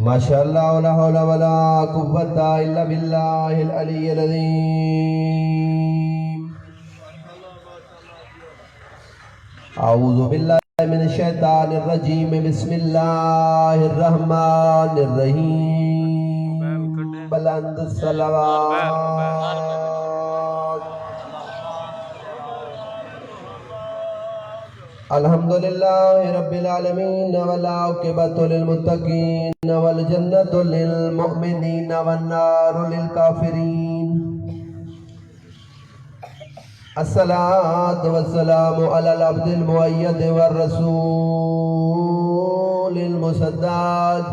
ماشاء اللہ ولا حول ولا قوة الا باللہ العلی العظیم. اعوذ باللہ من الشیطان الرجیم. بسم اللہ الرحمن الرحیم. بلند الصلوات. الحمدللہ رب العالمین والعاقبۃ للمتقین والجنۃ للمؤمنین والنار للکافرین. الصلاۃ والسلام علی العبد المؤید والرسول المسدد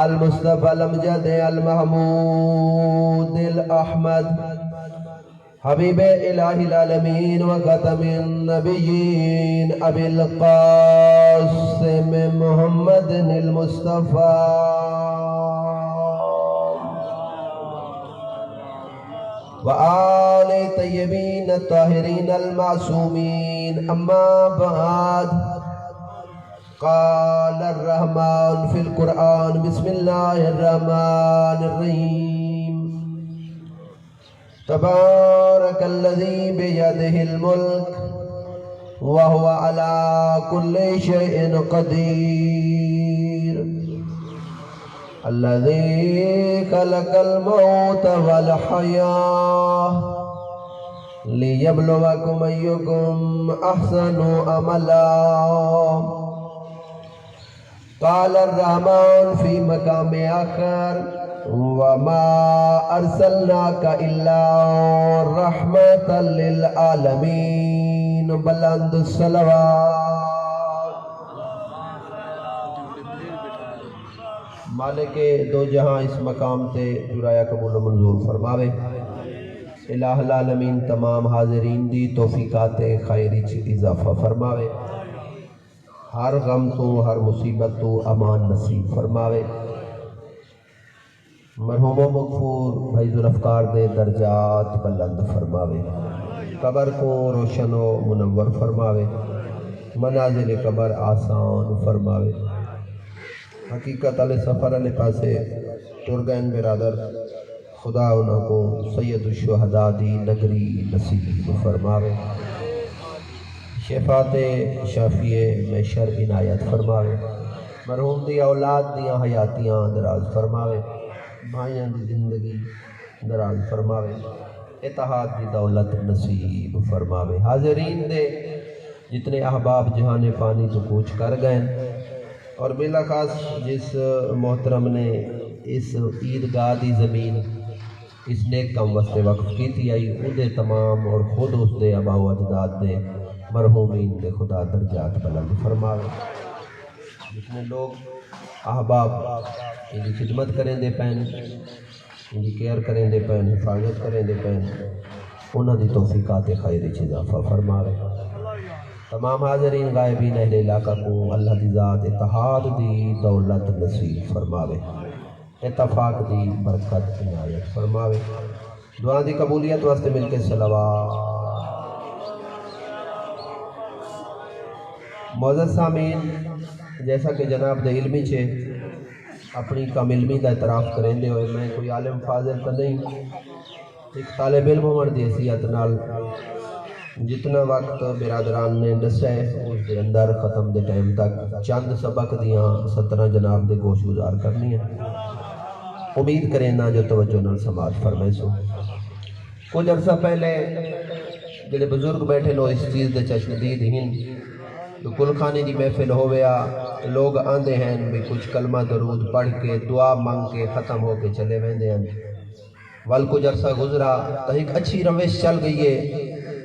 المصطفى الامجد المحمود الاحمد حبیب الہ العالمین و ختم النبیین ابی القاسم محمد المصطفیٰ و آل طیبین الطاہرین المعصومین. اما بعد قال الرحمن فی القرآن. بسم اللہ الرحمن الرحیم. تبارک الذی بیدہ الملک وہو علی کل شیء قدیر. الذی خلق الموت والحیاة لیبلوکم ایکم احسن عملا. قال الرحمن فی مقام آخر وما ارسلناک الا رحمتا للعالمین. بلند الصلوات. مالک دو جہاں اس مقام تے جرایا قبول و منظور فرماوے. الہ العالمین تمام حاضرین دی توفیقات خیری چی اضافہ فرماوے. ہر غم تو ہر مصیبت تو امان نصیب فرماوے. مرحوم و مغفور بھائی ذوالافقار دے درجات بلند فرماوے. قبر کو روشن و منور فرماوے. منازل قبر آسان فرماوے. حقیقت علیہ سفر علیہ پاسے ترگین برادر خدا انہوں کو سید الشہداء دی نگری نصیب فرماوے. شفاعت شافیے محشر عنایت فرماوے. مرحوم دی اولاد دیاں حیاتیاں دراز فرماوے. بھائیاں دی زندگی دراز فرماوے. اتحاد دی دولت نصیب فرماوے. حاضرین دے جتنے احباب جہان فانی تو کوچ کر گئے اور بلا خاص جس محترم نے اس عیدگاہ دی زمین اس نیک کام واسطے وقف کی تھی آئی او دے تمام اور خود اس دے آبا و اجداد دے مرحومین دے خدا درجات بلند فرماوے. جتنے لوگ احباب ان کی خدمت کریں دے پین ان کی کیئر کریں دے پین حفاظت کریں دے پین انہاں دی توفیقات خیری چی اضافہ فرماوے. تمام حاضرین غائبین اہل علاقہ کو اللہ دی ذات اتحاد دی دولت نصیب فرماوے. اتفاق دی برکت عنایت فرماوے. دعا دی قبولیت واسطے مل کے صلوات. معزز سامعین، جیسا کہ جناب دے علمی چھے اپنی کم علمی دا اعتراف کریں دے ہوئے میں کوئی عالم فاضل تو نہیں، ایک طالب علم ہونے دی حیثیت نال جتنا وقت برادران نے دسے اس دے اندر ختم دے ٹائم تک چند سبق دیاں 17 جناب دے گوش گزار کرنی ہے. امید کریں نا جو توجہ نال سماعت فرمائے سو. کچھ عرصہ پہلے جڑے بزرگ بیٹھے لو اس چیز دے چشمدید ہن تو کل خانی دی محفل ہویا لوگ آندے ہیں بھی کچھ کلمہ درود پڑھ کے دعا مانگ کے ختم ہو کے چلے ویندے ہیں. وال کچھ عرصہ گزرا تو ایک اچھی روش چل گئی ہے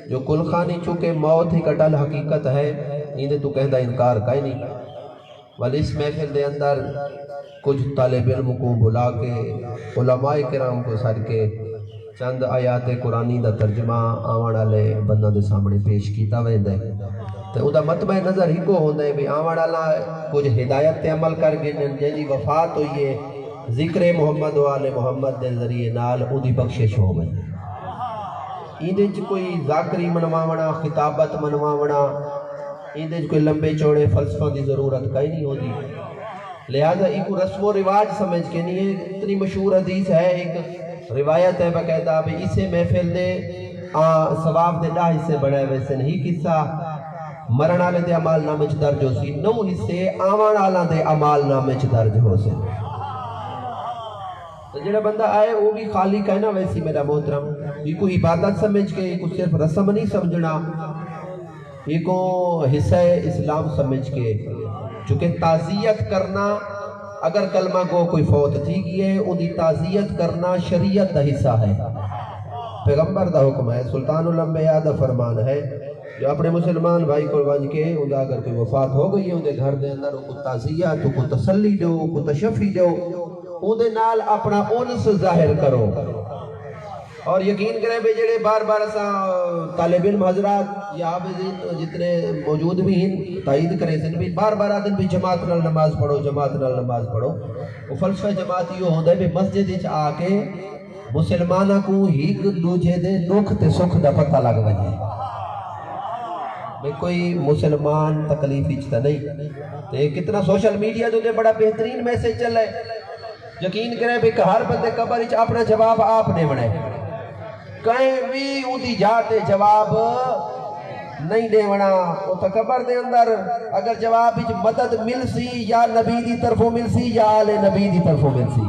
جو کل خانی چونکہ موت ہی کٹل حقیقت ہے اندے تو کہندہ انکار کہیں نہیں. وال اس محفل دے اندر کچھ طالب علم کو بلا کے علماء کرام کو سر کے چند آیات قرآنی دا ترجمہ آوان والے بندہ دے سامنے پیش کیتا ویندے. تو او دا مطمئن نظر ہی کو ہوندے بھی آوان والا کچھ ہدایت تے عمل کر گئے جن جی وفات ہوئی ہے ذکر محمد و آل محمد دے ذریعے نال او دی بخشش ہو گئی. ایندے کوئی ذاکری منواونا خطابت منواونا ایندے کوئی لمبے چوڑے فلسفہ دی ضرورت کہیں نہیں ہوتی. لہذا ایک رسم و رواج سمجھ کے نہیں ہے. اتنی مشہور حدیث ہے, ایک روایت ہے باقاعدہ بھی اسے محفل دے ثواب دے 10 حصے بڑھائے ویسے نہیں. قصہ مرن والے دے عمال نامے چ درج ہو سی, 9 حصے آوان والا دے عمال نامے چ درج ہو سی. تو جڑا بندہ آئے وہ بھی خالی کہنا ویسی میرا محترم, یہ کوئی عبادت سمجھ کے, یہ کوئی صرف رسم نہیں سمجھنا, یہ کو حصہ اسلام سمجھ کے. چونکہ تعزیت کرنا اگر کلمہ کو کوئی فوت تھی گئی ہے, انہی تعزیت کرنا شریعت دا حصہ ہے, پیغمبر دا حکم ہے, سلطان الانبیاء دا فرمان ہے. جو اپنے مسلمان بھائی کو بنج کے انہا اگر کوئی وفات ہو گئی ہے انہے گھر دے اندر کو تعزیت, کو تسلی دو, کو تشفی دو, اندے نال اپنا انس ظاہر کرو. اور یقین کریں بے جڑے بار بار طالب علم حضرات یا حافظین جتنے موجود بھی ہیں تائید کریں سن بھی بار بار آدن بھی جماعت نال نماز پڑھو, جماعت نال نماز پڑھو. وہ فلسفہ جماعت یہ ہوندہ ہے بھی مسجد اچ آ کے مسلمانہ کو ہیک دوجہ دے دکھ تے سکھ دا پتہ لگ وجے. کوئی مسلمان تکلیف اچھتا نہیں. تے کتنا سوشل میڈیا دے بڑا بہترین میسیج چل ہے. یقین کریں بھی کہ ہر بندے قبر اچ اپنا جواب آپ نے بڑھے, کہیں بھی اُندی جاتے جواب نہیں دے وڑا. وہ تکبر دے اندر اگر جواب اچ مدد مل سی یا نبی دی طرفوں مل سی یا آل نبی دی طرفوں مل سی,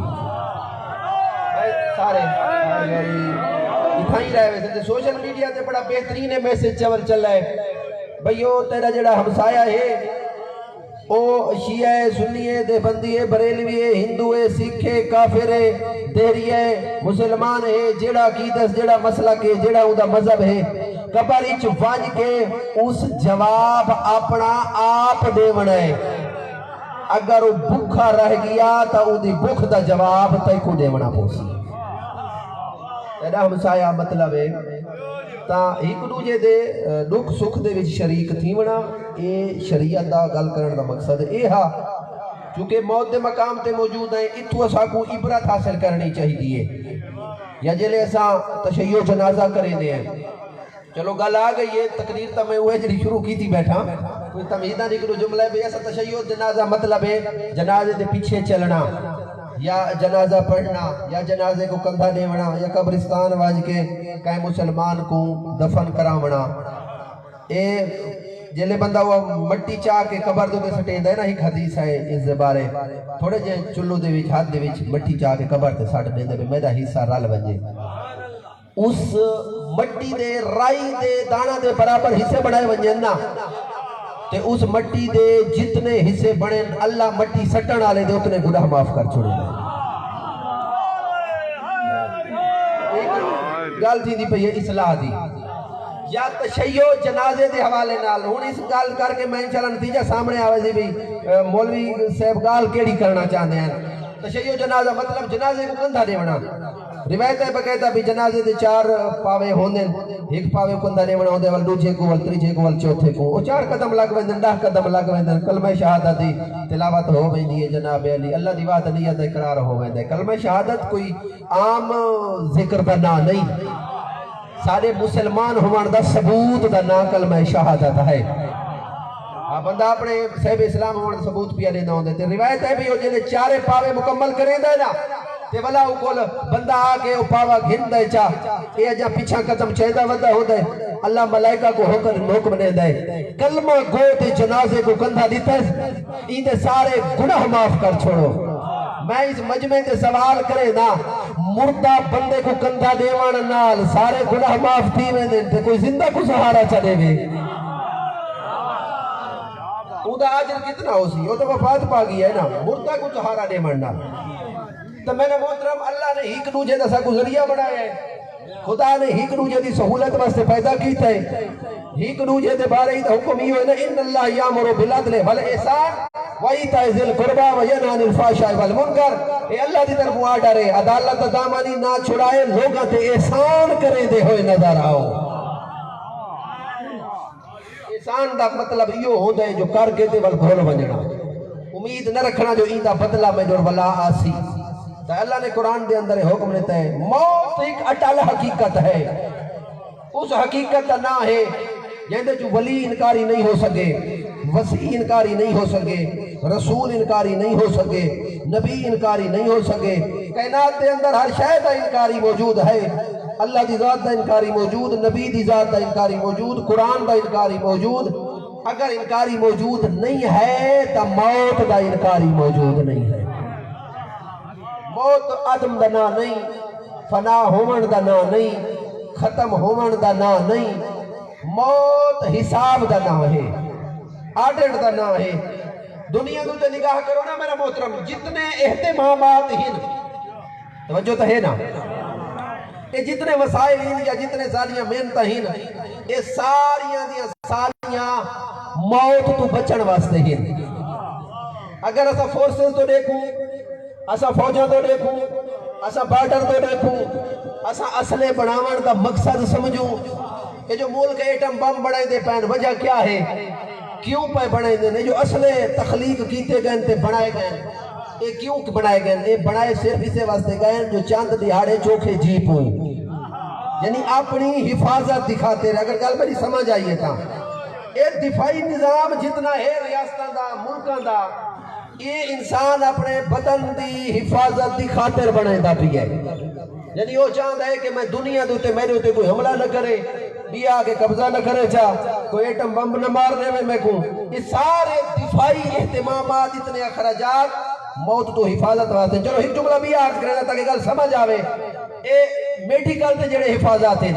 سارے اتھائی رہے ویسے. سوشل میڈیا تے بڑا بہترین میسیج چل ہے بھئیو تیرا جڑا ہمسایہ ہے او شیعہ سنیے دیوبندی بریلوی ہندو سکھ کافر دیری مسلمان ہے, جڑا عقیدت جڑا مسلک ہے جڑا اوندا مذہب ہے, قبر وچ ونج کے اس جواب اپنا آپ دیونا ہے. اگر وہ بھوکا رہ گیا تو اودی بھوک دا جواب تے کو دیونا پوسی. تیرا ہمسایہ مطلب ہے تا ایک دوجے دے دکھ سکھ دے وچ شریک تھیونا. اے شریعت دا گل کرن دا مقصد اے ہا چونکہ موت دے مقام تے موجود ہیں, اتھو اسا کو عبرت حاصل کرنی چاہیے. یا جلے اسا تشیع جنازہ کریں دے ہیں, چلو گل آ گئی ہے, تقریر تا میں ہوئے جڑی شروع کی تھی بیٹھا, کوئی تمہیدہ نکلو جملہ ہے بھی ایسا تشیع جنازہ مطلب ہے جنازے دے پیچھے چلنا یا جنازہ پڑھنا یا جنازے کو کندھا دیونا یا قبرستان واج کے کہیں مسلمان کو دفن کراونا. اے جلے بندہ وہ مٹی چاہ کے قبر دو کے سٹین دے نا, ایک حدیث ہے اس بارے, تھوڑے جے چلو دے وچ ہاتھ دے وچ مٹی چاہ کے قبر تے سٹ دے دے میرا حصہ رل ونجے. اس مٹی دے رائی دے دانا دے برابر حصے بڑھائے ونجے نا, تے اس مٹی دے جتنے حصے بڑھیں اللہ مٹی سٹن آلے دے اتنے گناہ معاف کر چھوڑے دے. گال تھی دی پہ یہ اصلاح دی یا تشیع جنازے دے حوالے نال. ہون اس گال کر کے میں انشاءاللہ نتیجہ سامنے آوے دی بھی مولوی صاحب گال کیڑی کرنا چاہتے ہیں. تشیع جنازہ مطلب جنازے کو کندھا دیونا. روایت ہے بقیدہ بھی جنازے دے 4 پاوے ہوندے, ایک پاوے کو کندھا دیونا ہوندے, ول دوجھے کو, ول تریجھے کو, ول چوتھے کو, وہ 4 قدم لگ ویندن, 10 قدم لگ ویندن, کلمہ شہادت دی تلاوت ہو ویندی ہے جناب علی, اللہ دی وحدانیت اقرار ہو ویندے. کلمہ شہادت کوئی عام ذکر دا نا نہیں, سارے مسلمان ہوان دا ثبوت دا نا کلمہ شہادت ہے. بندہ اپنے صاحب اسلام ہوان دا ثبوت پیا لیندہ ہوندے. تے روایت ہے بھی وہ جنہیں 4 پاوے مکمل کریں دے نا, تے والا وہ کول بندہ آگے وہ پاوا گھن دے چاہ, اے جا پیچھا قدم چاہدہ وندہ ہو دے, اللہ ملائکہ کو حکم نے دے کلمہ گو تے جنازے کو کندھا دیتا ہے, این دے سارے گناہ معاف کر چھوڑو. میں اس مجمع تے سوال کرے نا, مردہ بندے کو کندھا دیوان نال سارے گناہ معاف تھی میں دے, تے کوئی زندہ کو سہارا چلے وے, او دا آجر کتنا ہو سی, وہ تو وفات پا گیا ہے نا, مردہ کو سہارا دیوان نال. تو میں نے محترم اللہ نے ہیک دوجہ دسا کو ذریعہ بڑھایا ہے, خدا نے ہیک دوجہ دی سہولت واسطے پیدا کیتا ہے. ہیک دوجہ دے بارے دا حکم ہی ہوئے نا, ان اللہ یامر بالعدل والاحسان وَإِيتَاءِ ذِي الْقُرْبَى وَيَنْهَى عَنِ الْفَحْشَاءِ وَالْمُنکَرِ. اے اللہ دی طرف آرڈر ہے, عدالت دامانی نہ چھڑائے, لوگاں تے احسان کرے دے ہوئے نظر آؤ. احسان دا مطلب یہ ہوتا ہے جو کر کے تے ول گھول ونجنا, امید نہ رکھنا جو ایندا بدلہ میں جو بلا آسی. تو اللہ نے قرآن دے اندر حکم لیتا ہے, موت ایک اٹل حقیقت ہے, اس حقیقت نہ ہے جہاں جو ولی انکاری نہیں ہو سکے. وسیع انکاری نہیں ہو سکے، رسول انکاری نہیں ہو سکے، نبی انکاری نہیں ہو سکے، کائنات دے اندر ہر شے دا انکاری موجود ہے، اللہ دی ذات دا انکاری موجود، نبی دی ذات دا انکاری موجود، قرآن دا انکاری موجود۔ اگر انکاری موجود نہیں ہے تو موت دا انکاری موجود نہیں ہے۔ موت عدم دا نا نہیں، فنا ہومن دا نا نہیں، ختم ہومن دا نا نہیں، موت حساب دا نا ہے، آڈٹ دا نا ہے۔ دنیا کو تے نگاہ کرو نا میرا محترم، جتنے اہتمامات ہیں، توجہ تو ہے نا، یہ جتنے وسائل ہیں یا جتنے سالیاں محنت ہیں، یہ ساریاں دیاں سالیاں موت تو بچن واسطے ہیں۔ اگر ایسا فورسز تو دیکھوں، ایسا فوجہ تو دیکھوں، ایسا بارڈر تو دیکھوں، ایسا اسلحے بناون دا مقصد سمجھوں، یہ جو ملک ایٹم بم بنائے دے پہن وجہ کیا ہے؟ کیوں پہ بنائے دے؟ جو اسلحے تخلیق کیتے گئے تے بنائے گئے، یہ کیوں بنائے گئے؟ یہ بنائے صرف اسے واسطے گئے جو چاند دیہاڑے چوکھے جیپ ہوئی، یعنی اپنی حفاظت دکھاتے رہے۔ اگر گل میری سمجھ آئیے تھا، یہ دفاعی نظام جتنا ہے ریاستاں دا، ملکاں دا، یہ انسان اپنے بدن دی حفاظت دی خاطر بنائے دا بھی ہے۔ یعنی وہ چاہتا ہے کہ میں دنیا دوتے میرے ہوتے کوئی حملہ نہ کرے، بھی آگے قبضہ نہ کرے، کوئی ایٹم بم نہ مارنے میں کو۔ یہ سارے دفاعی اہتمامات، اتنے اخراجات موت تو حفاظت واسطے۔ چلو ایک جملہ بھی آج کرنا تاکہ گل سمجھ آوے، اے میڈیکل تے جڑے حفاظات ہیں،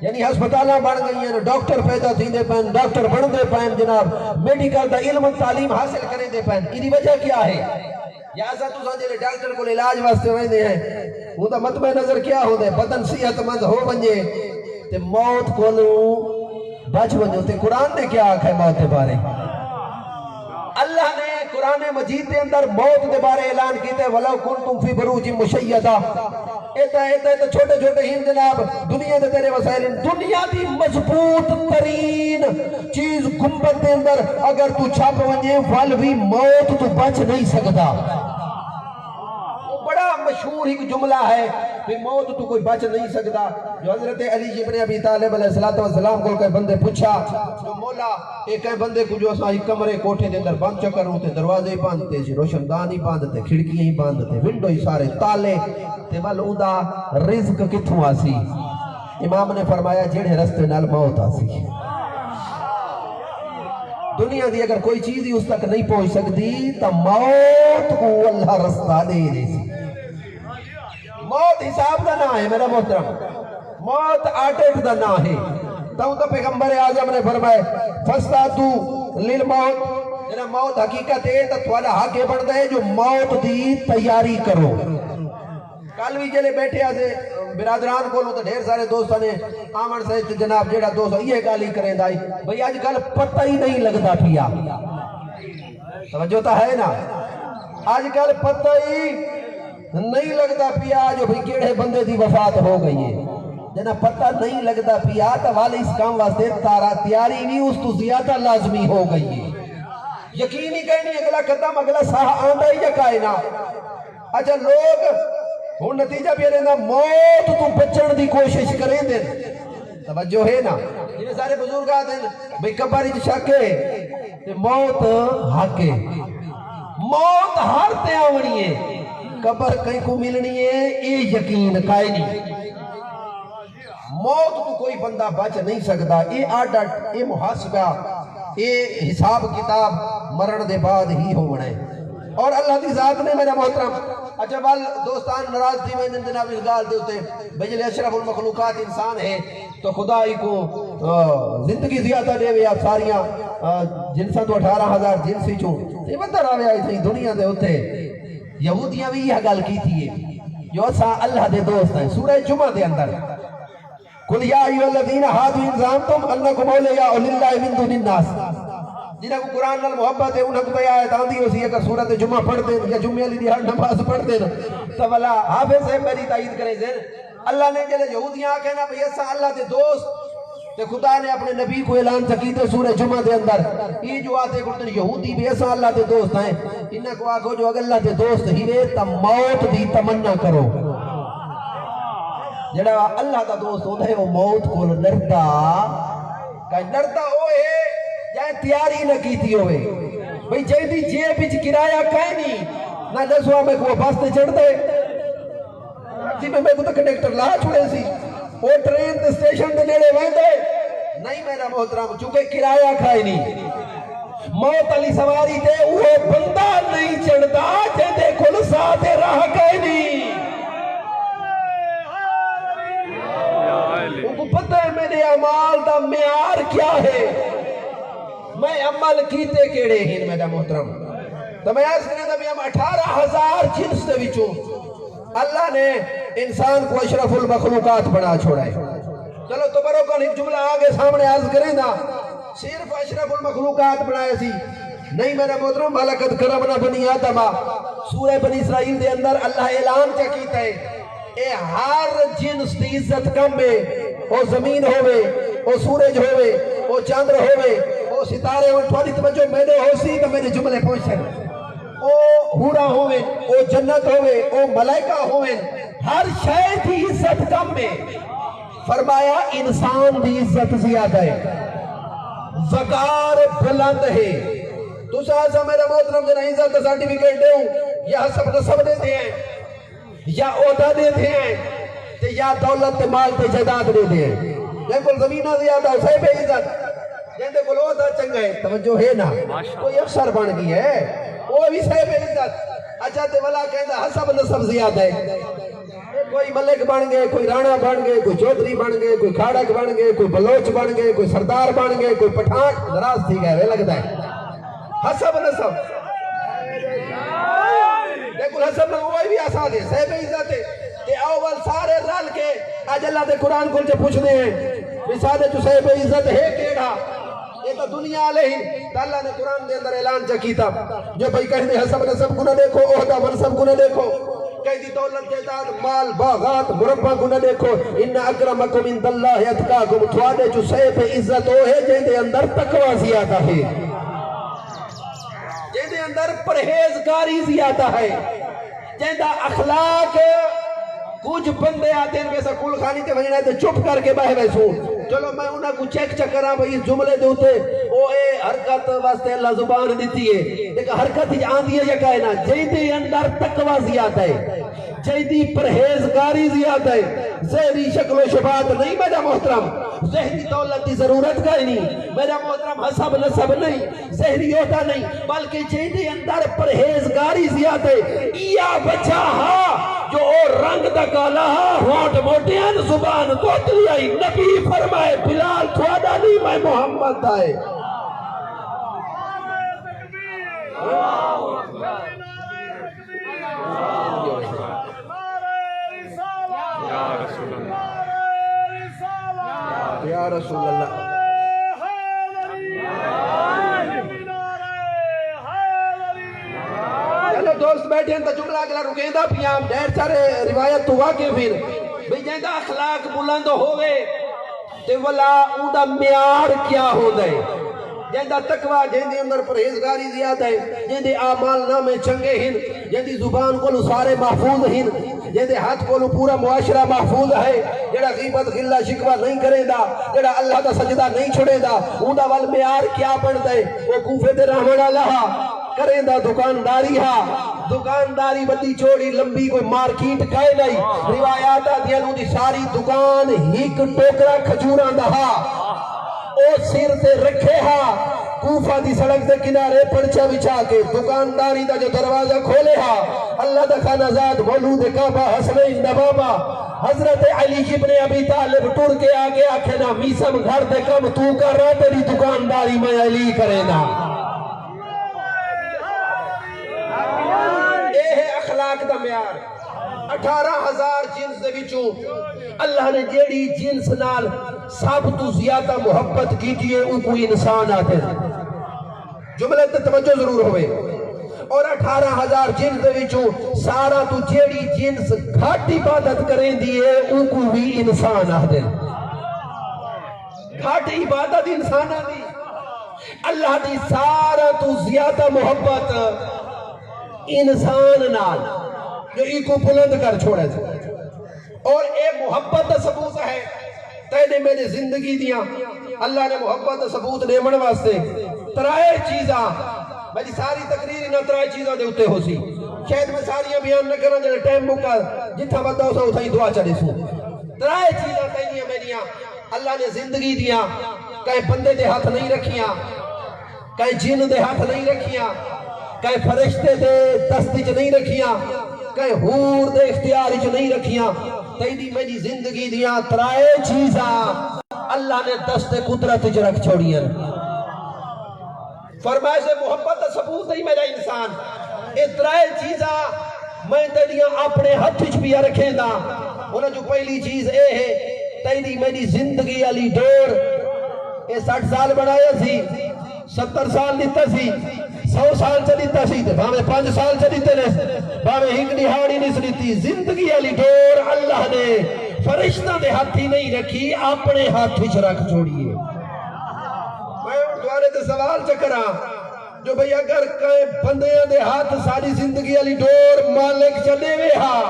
یعنی ہسپتالاں بن گئی ہیں، ڈاکٹر پیدا تھی دے پہن، ڈاکٹر بن دے پہن، جناب میڈیکل دا علم تعلیم حاصل کریں دے پہن، انہی وجہ کیا ہے؟ یا ایسا تو سانجھے ڈاکٹر کو علاج واسطے ویندے ہیں، وہ دا مطمئن نظر کیا ہو دے؟ بدن صحت مند ہو بنجے تے موت کو بچ بنجو۔ تے قرآن نے کیا آکھا ہے موت دے بارے؟ اللہ نے قرآن مجید دے اندر موت دے بارے اعلان کیتے وَلَوْ كُنْتُمْ فِي بُرُوجٍ مُشَيَّدَةٍ۔ ایتا چھوٹے چھوٹے ہی جناب دنیا دے تیرے وسائل، دنیا دی مضبوط ترین چیز گنبد دے اندر اگر تو چھپ ونجے ول بھی موت تو بچ نہیں سکتا۔ بڑا مشہور ایک جملہ ہے کہ موت تو کوئی بچ نہیں سکتا، جو حضرت علی ابن ابی طالب علیہ السلام کو کئی بندے پوچھا، جو مولا ایک بندے کو جو ایک کمرے کوٹھے دے اندر بند چکر ہوتے، دروازے ہی باندھتے، روشندان ہی باندھتے، کھڑکیاں ہی باندھتے، ونڈو ہی سارے تالے تے ول اوندا رزق کتھوں آسی؟ امام نے فرمایا جڑے رستے نال موت آسی۔ دنیا دی اگر کوئی چیز ہی اس تک نہیں پہنچ سکتی تو موت کو اللہ رستہ دے دے سی۔ موت حساب دا نہ ہے میرا محترم، موت آٹیٹ دا نہ ہے۔ تو پیغمبر اعظم نے فرمائے فَاسْتَعِدُّوا لِلْمَوْتِ، جنہا موت حقیقت ہے تو تھوڑا حق ہے بڑھتا ہے جو موت دی تیاری کرو۔ کل بھی جلے بیٹھے آسے برادران کو لوں تو ڈھیر سارے دوستوں نے آمن سے جناب جیڑا دوست یہ گالی کریں دائی بھئی آج کل پتہ ہی نہیں لگتا پیا، توجہ تا ہے نا، آج کل پتہ ہی نہیں لگتا پیا جو بھئی کیڑے بندے دی وفات ہو گئی ہے، جنہا پتہ نہیں لگتا پیا تو والے اس کام واسطے تیاری بھی اس تو زیادہ لازمی ہو گئی ہے۔ یقینی کہنی اگلا قدم اگلا ساہ آندہ ہی یا کائنا۔ اچھا لوگ ہوں نتیجہ بھی رہنا موت تو بچن دی کوشش کریں دیں، توجہ ہے نا، جنہیں سارے بزرگ آتے ہیں بھئی قبر شکے موت حقے، موت ہر تے آونی ہے، قبر کہیں کو ملنی ہے یہ یقین قائنی۔ موت تو کوئی بندہ بچ نہیں سکتا، یہ آڈٹ، یہ محاسبہ، یہ حساب کتاب مرن دے بعد ہی ہونا ہے۔ اور اللہ دی ذات نے میرا محترم، اچھا بال دوستان ناراض تھی میں جناب اس گال دے ہوتے بجل اشرف المخلوقات انسان ہے تو خدا ہی کو زندگی زیادہ دے ویا ساریاں جنساں تو 18,000 جنسی چوں یہ بندہ راوے آئی تھی دنیا دے ہوتے یہودیاں بھی یہ گال کی تھی جو سا اللہ دے دوست ہیں۔ سورہ جمعہ دے اندر قُلْ يَا أَيُّهَا الَّذِينَ هَادُوا إِن زَعَمْتُمْ أَنَّكُمْ أَوْلِيَاءُ لِلَّهِ مِن دُونِ النَّاسِ، جنہاں کو قرآن نال محبت ہے انہاں کو تو یہ آیت آندھی ہوسی اگر سورت جمعہ پڑھ دیں یا جمعہ لی ہر نماز پڑھ دیں تو بلا حافظ ہے میری تائید کریں زین اللہ نے جلے یہودیاں کہنا بھئی ایسا اللہ دے دوست تے خدا نے اپنے نبی کو اعلان سکیتے سورہ جمعہ دے اندر یہ جو آتے کرتے یہودی بھی ایسا اللہ دے دوست ہیں، انہاں کو آگو جو اگر اللہ دے دوست ہی رہے تا موت دی تمنا کرو۔ جڑا اللہ دا دوست ہوتا ہے وہ موت کو لڑتا کہ لڑتا ہوئے جائے تیاری نہ کی تھی ہوئے بھئی جائے دی جیب بچ کرایہ کہیں نہیں نہ دسوا میں کو بس تے چڑھ دے جی میں کو تو کنڈکٹر لا چھوڑے سی وہ ٹرین تے سٹیشن تے نیڑے وہیں دے نہیں میرا محترم چونکہ کرایہ کھائے نہیں موت علی سواری تے وہ بندہ نہیں چڑھتا جے دے کل ساتھ راہ کہیں نہیں ان کو پتہ ہے میرے عمال دا معیار کیا ہے میں عمل کیتے کیڑے ہیں میرا محترم تو میں آج کرنے دا بھی ہم 18,000 جنس دے وچوں اللہ نے انسان کو اشرف المخلوقات بنا چھوڑا ہے چلو تو برو کن ایک جملہ آگے سامنے عرض کریں دا صرف اشرف المخلوقات بنائے سی نہیں میرا محترم ملکت کرمنا بنی آدمہ سورہ بنی اسرائیل دے اندر اللہ اعلان کیا کیتا ہے اے ہر جنس دی عزت کم میں او زمین ہوئے او سورج ہوئے او چاندر ہوئے او ستارے ہوئے تھوڑی توجہ میں نے ہو سی تو میرے جملے پہنچے او ہورا ہوئے او جنت ہوئے او ملائکہ ہوئے ہر شے کی عزت کم میں فرمایا انسان دی عزت زیادہ ہے وقار بلند ہے تو سا میرا محترم جنہ عزت کا سرٹیفکیٹ دے ہوں یا حسب نسب دیتے ہیں یا عہدہ دیتے ہیں یا دولت مال تے جائیداد دیتے ہیں جن کو زمینہ زیادہ اسے بے عزت جن کو عہدہ چنگا ہے توجہ ہے نا کوئی افسر بن گئی ہے وہ بھی سے بے عزت اچھا تے والا کہندا حسب نسب زیادہ ہے کوئی ملک بن گئے کوئی رانا بن گئے کوئی چودھری بن گئے کوئی کھاڑک بن گئے کوئی بلوچ بن گئے کوئی سردار بن گئے کوئی پٹھان ناراض تھی گئے وہ لگتا ہے حسب نسب لیکن حسب نسب وہی بھی آسان ہے سے بے عزت ہے کہ اول سارے رل کے آج اللہ دے قرآن کو پوچھ دے ہیں مثالے جو سے بے عزت ہے کیڑا یہ تو دنیا علیہ تو اللہ نے قرآن دے اندر اعلان چکیتا جو بھئی کہنے حسب نسب کو نہ دیکھو عہدہ منصب کو نہ دیکھو کہہ دی دولت جائیداد مال باغات مربع کو نہ دیکھو ان اکرمکم عند اللہ اتقاکم تھوڑے جو سے بے عزت ہو ہے جن دے اندر تقوی زیادہ ہے جن دے اندر پرہیزگاری زیادہ ہے جن دا اخلاق کچھ بندے آتے ہیں ویسا کل خانی تے وجہ تے چپ کر کے بہے ویسوں چلو میں انہاں کو چیک چکراں بھئی اس جملے دے ہوتے او اے حرکت واسطے اللہ زبان دیتی ہے لیکن حرکت ہی آندھی ہے یا کہنا جیدے اندر تقوی زیادہ ہے جیدی پرہیزگاری زیادہ ہے زہری شکل و شبات نہیں میرا محترم زہری دولت کی ضرورت کا ہی نہیں میرا محترم حسب نسب نہیں زہری ہوتا نہیں بلکہ جیدے اندر پرہیزگاری زیادہ ہے یا بچہ ہاں جو رنگ دا کالا ہونٹ موٹیاں زبان توتلی آئی نبی فرمائے بلال تھوڑا نہیں میں محمد آئے یا رسول اللہ چلو دوست بیٹھے ہیں تو جملہ اگلا رکیں دا پیام ڈیر سارے روایت تو واقع پھر بھئی جن دا اخلاق بلند ہوئے تے والا اون دا معیار کیا ہو دے جن دا تقوی جن دے اندر پرہیزگاری زیادہ ہے جن دے اعمال نامے چنگے ہیں جن دی زبان کو سارے محفوظ ہیں جن دے ہاتھ کو پورا معاشرہ محفوظ ہے جڑا غیبت غلہ شکوہ نہیں کرے دا جڑا اللہ دا سجدہ نہیں چھوڑے دا اون دا وال معیار کیا بنتا ہے وہ کوفے تے رحمن اللہ کریں دا دکانداری دکانداری بڑی چوڑی لمبی کوئی مارکیٹ کہے نہیں روایات آدھیاں دی ساری دکان ہیک ٹوکرا کھجوراں دا او سر تے رکھے ہا کوفہ دی سڑک دے کنارے پرچا بچھا کے دکانداری دا جو دروازہ کھولے ہا اللہ دا خانہ زاد مولود کعبہ حسنین نبابہ حضرت علی ابن ابی طالب ٹور کے آگے آکھے نا میسم گھر دے کم تو کر رہا تیری دکانداری میں علی کرے نا اخلاق دا معیار 18,000 جنس دے وچوں اللہ نے جیڑی جنس نال سب تو زیادہ محبت کی تھی او کوئی انسان آتے ہیں جملے تے توجہ ضرور ہوئے اور 18,000 جنس دے وچوں سارا تو جیڑی جنس گھٹ عبادت کریں دیئے او کوئی انسان آتے ہیں گھٹ عبادت انسان آتی اللہ دی سارا تو زیادہ محبت انسان نال جو ایک کو بلند کر چھوڑے تھے اور اے محبت دا ثبوت ہے تینے میری زندگی دیاں اللہ نے محبت ثبوت دیمن واسطے ترائے چیزاں میری ساری تقریر انہاں ترائے چیزاں دے اتے ہو سی شاید میں ساریاں بیان نہ کرنا جنہیں ٹائم مکا جتھا بندہ ہو سا اتھائی دعا چلے سوں ترائے چیزاں تینیاں میریاں اللہ نے زندگی دیاں کہیں بندے دے ہاتھ نہیں رکھیاں کہیں جن دے ہاتھ نہیں رکھیاں کہیں فرشتے دے دستی چ نہیں رکھیاں کہیں حور دے اختیاری چ نہیں رکھیاں تیری میری زندگی دیاں ترائے چیزاں اللہ نے دست قدرت چ رکھ چھوڑیاں فرمائے سے محبت ثبوت نہیں میرا انسان اے ترائے چیزاں میں تیریاں اپنے ہاتھ چ پیا رکھیں دا انہاں جو پہلی چیز اے ہے تیری میری زندگی علی ڈور اے 60 سال بنایا سی 70 سال دیتا سی 100 سال چلیتا سی بھاوے 5 سال چلیتے نے بھاوے ایک دہاڑی نہیں سلیتی زندگی علی ڈور اللہ نے فرشتہ دے ہاتھی نہیں رکھی اپنے ہاتھ وچ رکھ چھوڑیے میں دوارے تے سوال چکرا جو بھئی اگر کئی بندیاں دے ہاتھ ساری زندگی علی ڈور مالک چلے وے ہاں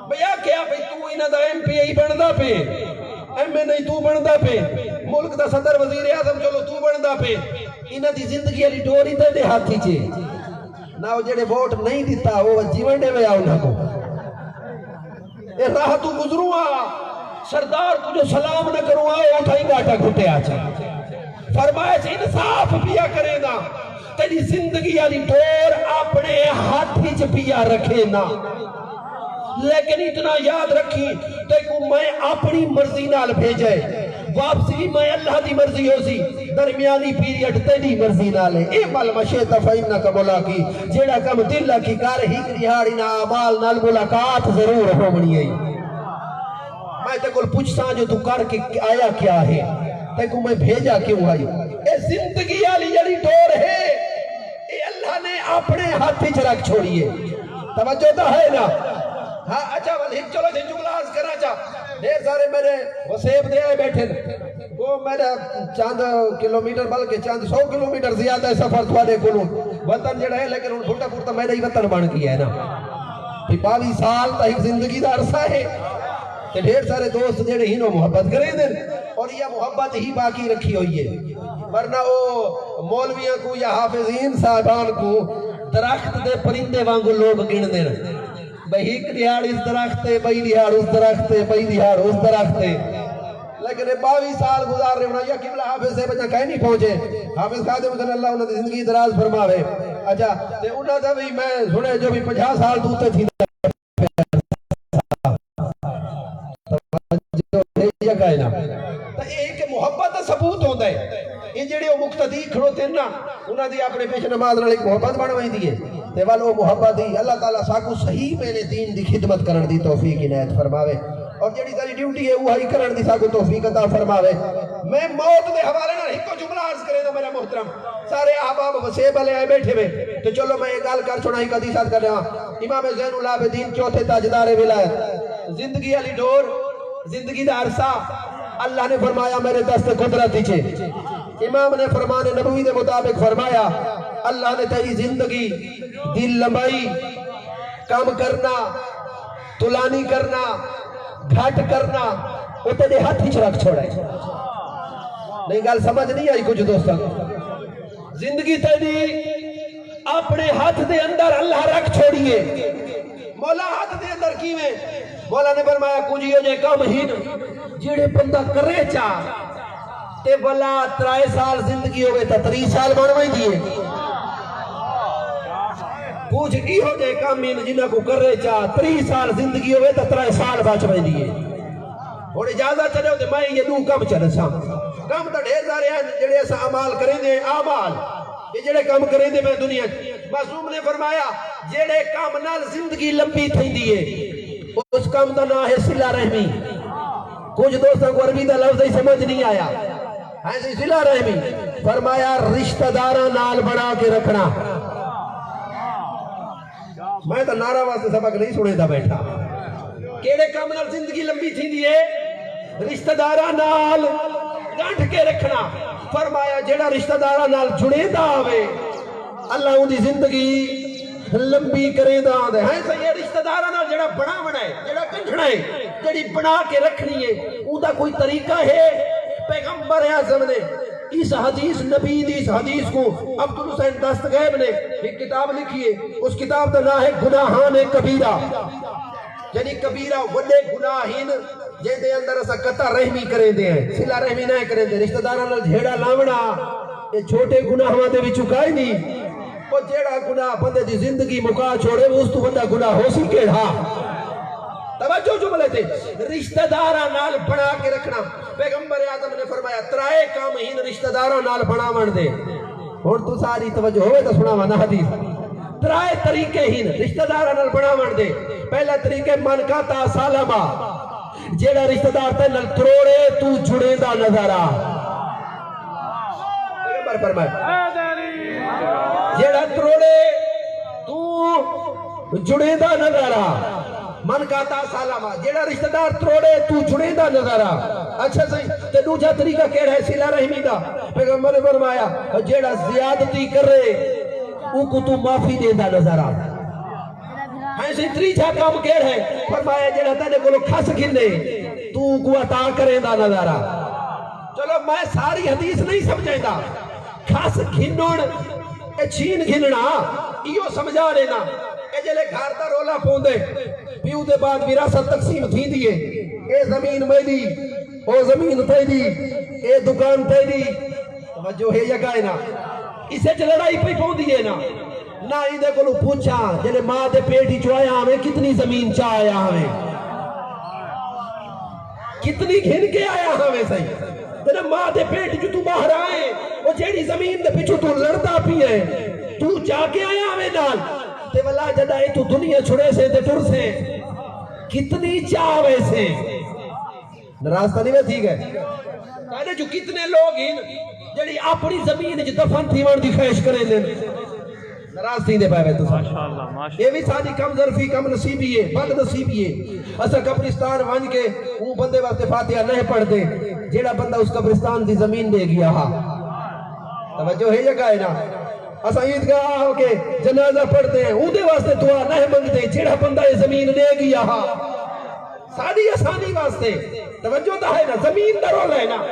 بھئی کیا بھئی تو انہاں دا ایم پی ای بندا پہ ایم اے نہیں تو بندا پہ ملک دا صدر وزیر اعظم چلو تو بندا پہ انہاں دی زندگی علی ڈور ہی تے ہاتھی چے نہ وہ جڑے ووٹ نہیں دیتا وہ جیون دے وے انہاں کو اے راہ تو گزروں سردار تجھے سلام نہ کروں اٹھائی گاٹا گھٹے آچا فرمائے سے انصاف پیا کرے نا تیری زندگی علی ڈور اپنے ہاتھی چ پیا رکھے نا لیکن اتنا یاد رکھی دیکھو میں اپنی مرضی نال بھیجے واپسی بھی میں اللہ دی مرضی ہو سی درمیانی پیریڈ تیری مرضی نال ہے اے مل مشیت فائنہ کا مولا کی جیڑا کم دل کی کار ہی کریاڑی نا عمال نال ملاقات ضرور ہو منی ہے میں تے کل پوچھتا جو تو کر کے آیا کیا ہے تے کو میں بھیجا کیوں آئی اے زندگی علی جڑی ڈور ہے اے اللہ نے اپنے ہاتھ چ رکھ چھوڑیے توجہ تو ہے نا ہاں اچھا والہم چلو جن جملاز کرنا چاہ دیر سارے میرے وسیب دے آئے بیٹھے وہ میرا چاند کلومیٹر بلکہ چاند 100 کلومیٹر زیادہ ہے سفر تھوڑے کلوں وطن جڑا ہے لیکن ان پھوٹا پھوٹا میرا ہی وطن بن گیا ہے نا 22 سال تک زندگی دا عرصہ ہے کہ ڈھیر سارے دوست جڑے ہی نو محبت کریں دیں اور یہ محبت ہی باقی رکھی ہوئی ہے ورنہ وہ مولویاں کو یا حافظین صاحبان کو درخت دے پرندے وانگو لوگ گن دیں بھئی ایک دیہاڑ اس درخت ہے بھئی دیہاڑ اس درخت ہے بھئی دیہاڑ اس درخت ہے لیکن 22 سال گزار رہے ہونا یا قبلہ حافظ سے بچہ کہیں نہیں پہنچے حافظ خادم صلی اللہ انہوں نے زندگی دراز فرماوے اچھا تے انہوں نے بھی میں سنے جو بھی 50 سال دوتے تھی ایک محبت ثبوت ہوتا ہے یہ جڑے وہ مقتدی کھڑوتے ہیں نا انہوں نے اپنے پیش نماز نال ایک محبت بنوائی دیئے تے والو محبت دی اللہ تعالیٰ ساکو صحیح میں نے دین دی خدمت کرن دی توفیق عنایت فرماوے اور جڑی ساری ڈیوٹی ہے وہی کرن دی ساکو توفیق عطا فرماوے میں موت دے حوالے نال ایک کو جملہ عرض کرے نا میرا محترم سارے احباب وسیب والے آئے بیٹھے ہوئے تو چلو میں ایک گل کر چھوڑا ایک حدیثات کر رہا امام زین العابدین چوتھے تاجدار ولایت زندگی علی ڈور زندگی دا عرصہ اللہ نے فرمایا میرے دست قدرت چھے امام نے فرمان نبوی دے مطابق فرمایا اللہ نے تیری زندگی دل لمبائی کام کرنا تلانی کرنا گھٹ کرنا وہ تیرے ہاتھ ہی رکھ چھوڑا ہے نہیں گل سمجھ نہیں آئی کچھ دوستان زندگی تیری اپنے ہاتھ دے اندر اللہ رکھ چھوڑیے مولا ہاتھ دے اندر کیویں مولا نے فرمایا کچھ یہ جے کام ہی جڑے بندہ کرے چاہ تے بلا 3 سال زندگی ہوئے تا 30 سال بنوائی دیئے کچھ کی ہو جائے کام جنہ کو کرے چاہ 30 سال زندگی ہوئے تا 3 سال بچوائی دیئے اور اجازت چلے ہوتے میں یہ دو کم چلے سا کم تا ڈھیر سارے ہیں جڑے ایسا عمال کریں دے عمال یہ جڑے کام کریں دے میں دنیا معصوم نے فرمایا جڑے کام نال زندگی لمبی تھی دیئے اس کام دا نام ہے صلہ رحمی کچھ دوستوں کو عربی دا لفظ ہی سمجھ نہیں آیا ایسی صلہ رحمی فرمایا رشتہ دارہ نال بنا کے رکھنا میں تو نعرہ واسطے سبق نہیں سنے تھا بیٹھا کیڑے کام نال زندگی لمبی تھی دیئے رشتہ دارہ نال گانٹھ کے رکھنا فرمایا جڑا رشتہ دارہ نال جڑے دا آوے اللہ ان دی زندگی لمبی کرے دا آدھے ہیں سا یہ رشتہ دارہ نال جڑا بڑا بڑا ہے جڑا کنٹھنا ہے جڑی بنا کے رکھنی ہے اون دا کوئی طریقہ ہے؟ پیغمبر اعظم نے اس حدیث نبی دی اس حدیث کو عبد الحسین دستگیب نے ایک کتاب لکھی ہے، اس کتاب کا نام ہے گناہان کبیرہ، یعنی کبیرہ وڈے گناہین جے دے اندر اسا قطع رحمی کریں دے ہیں، صلہ رحمی نہ کریں دے، رشتہ داراں نال جھیڑا لاونا یہ چھوٹے گناہاں دے وچ چکائی نہیں۔ وہ جیڑا گناہ بندے دی زندگی مکا چھوڑے وہ اس تو بندہ گناہ ہو سی کیڑا؟ توجہ جملے تے رشتہ داراں نال بنا کے رکھنا، پیغمبر اعظم نے فرمایا ترائے کام ہین رشتہ داراں نال بناون دے۔ ہن تو ساری توجہ ہوئے تو سناواں نا حدیث، ترائے طریقے ہین رشتہ داراں نال بناون دے۔ پہلا طریقہ من کا تا سالما، جیڑا رشتہ دار تے نال تروڑے تو جڑے دا نظر آ، پیغمبر فرمایا جیڑا تروڑے تو جڑے دا نظر آ، من کا تا سالما، جیڑا رشتہ دار تروڑے تو جڑے دا نظر آ۔ اچھا صحیح، تے دوجا طریقہ کیڑا ہے صلہ رحمی دا؟ پیغمبر نے فرمایا جیڑا زیادتی کرے او کو تو معافی دے دا نظر آ۔ ایسے تریجا کام کیڑ ہے؟ فرمایا جیڑا تینے کو کھس گھنے تو کو عطا کریں دا نظر آ۔ چلو میں ساری حدیث نہیں سمجھیں دا، کھس گھنون اے چھین گھننا ایو سمجھا لینا، اے جلے گھر دا رولا پوندے پیو دے بعد وراثت تقسیم تھی دیئے، اے زمین میں دی، او زمین تے دی، اے دکان تے دی، توجہ ہے یا کائنا اسے چ لڑائی پہ پوندی ہے نا، نہ ایدے کو پوچھا جلے ماں دے پیٹی چوایا ہمیں کتنی زمین چاہیا ہمیں، کتنی گھن کے آیا ہمیں صحیح، تیرے ماں دے پیٹی جو تو باہر آئے وہ جیڑی زمین دے پچھو تو لڑتا پی ہے تو جا کے آیا ہمیں نال تے والا جدائے تو دنیا چھڑے سے تے ٹر سے کتنی چاہ ویسے نراستہ نہیں میں ٹھیک ہے کہنے جو کتنے لوگ ہیں جڑی اپنی زمین جو دفن تھی وان دی خواہش کریں دیں نراز تھی دے پائے تو یہ بھی ساری کم ظرفی کم نصیبی ہے بد نصیبی ہے اسا قبرستان وان کے وہ بندے واسطے فاتحہ نہیں پڑھ دے جیڑا بندہ اس قبرستان دی زمین دے گیا ہاں توجہ ہے یا کہے نا اسا عیدگاہ ہو کے جنازہ پڑھتے ہیں اودے واسطے دعا نہیں منگتے جیڑا بندہ یہ زمین دے گیا ہاں ساری آسانی واسطے توجہ تو ہے نا زمین دا رول ہے نا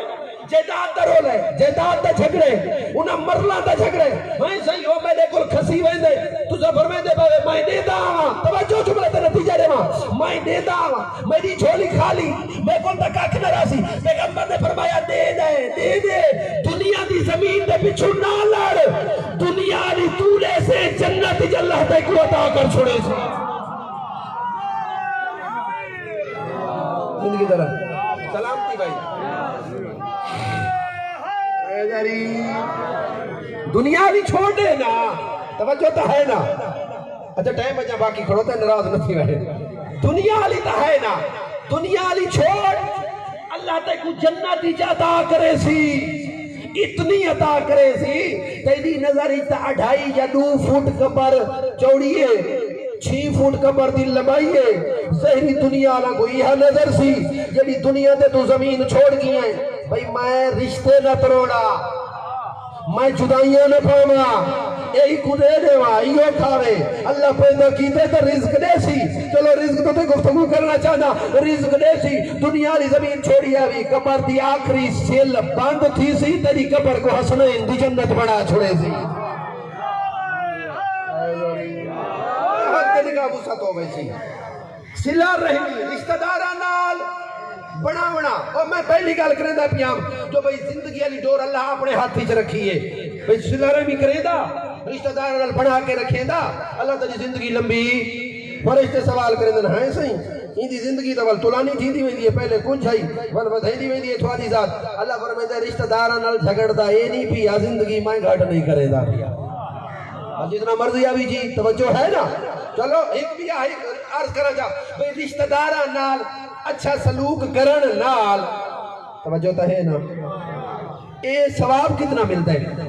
جیداد دا رول ہے جیداد دا جھگڑے انہاں مرلا دا جھگڑے میں صحیح ہو میں نے کل کھسی ویندے تو زفر ویندے باوے میں دیتا آواں توجہ جملے تے نتیجہ دے ماں میں دیتا آواں میری جھولی خالی میں کل تک آکھ نہ راسی پیغمبر نے فرمایا دے دے دنیا دی زمین دے پچھو نہ لڑ دنیا دی تولے سے جنت جلہ تے کو عطا کر چھوڑے سے زندگی طرح سلامتی بھائی دنیا بھی چھوڑ دے نا توجہ تو ہے نا اچھا ٹائم بجا باقی کھڑو تے نراز نتھی رہے دنیا علی تو ہے نا دنیا علی چھوڑ اللہ تے کو جنت عطا کرے سی اتنی عطا کرے سی تیری نظر تا 2.5 یا 2 فٹ قبر چوڑی ہے 6 فٹ قبر دی لمبائی ہے ظہری دنیا والا کو یہ نظر سی جبھی دنیا تے تو زمین چھوڑ گئی ہے بھئی میں رشتے نہ تروڑا میں جدائیاں نہ پاما یہی کو دے دیوا یہ کھاوے اللہ پیدا کیتے تو رزق دے سی چلو رزق تو گفتگو کرنا چاہنا رزق دے سی دنیا لی زمین چھوڑی آوی قبر دی آخری سیل بند تھی سی تیری قبر کو حسنین دی جنت بڑا چھوڑے سی صلہ رحمی رشتہ داراں نال بناونا اور میں پہلی گل کریں دا پیام جو بھئی زندگی علی ڈور اللہ اپنے ہاتھی چ رکھی ہے بھئی صلہ رحمی کریں دا رشتہ داراں نال بنا کے رکھیں دا اللہ تعالی زندگی لمبی فرشتے سوال کریں دا ہیں صحیح ان دی زندگی تو تلانی تھی دی ویندی ہے پہلے کچھ آئی ول بدھائی دی ویندی ہے تھوڑی ذات اللہ فرمائے رشتہ داراں نال جھگڑدا اے نہیں پیا زندگی میں گھٹ نہیں کرے دا پیا جتنا مرضی آوی جی توجہ ہے نا چلو ایک بھی عرض کرا جا بھئی رشتہ داراں نال اچھا سلوک کرن نال توجہ تو ہے نا اے ثواب کتنا ملتا ہے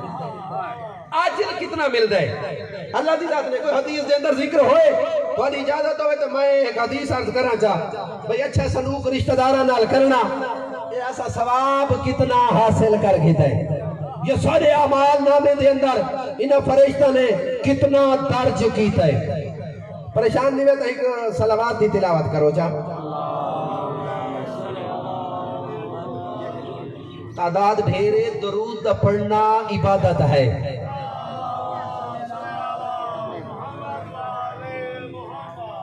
اجر کتنا ملتا ہے اللہ دی ذات نے کوئی حدیث دے اندر ذکر ہوئے تو اجازت ہوئے تو میں ایک حدیث عرض کرنا چاہ بھئی اچھا سلوک رشتہ داراں نال کرنا اے ایسا ثواب کتنا حاصل کر گھتا ہے یہ سارے اعمال نامے دے اندر انہاں فرشتہ نے کتنا درج کیتا ہے پریشان نہیں ہے تو ایک صلوات دی تلاوت کرو چاہ تعداد ڈھیرے درود دا پڑھنا عبادت ہے.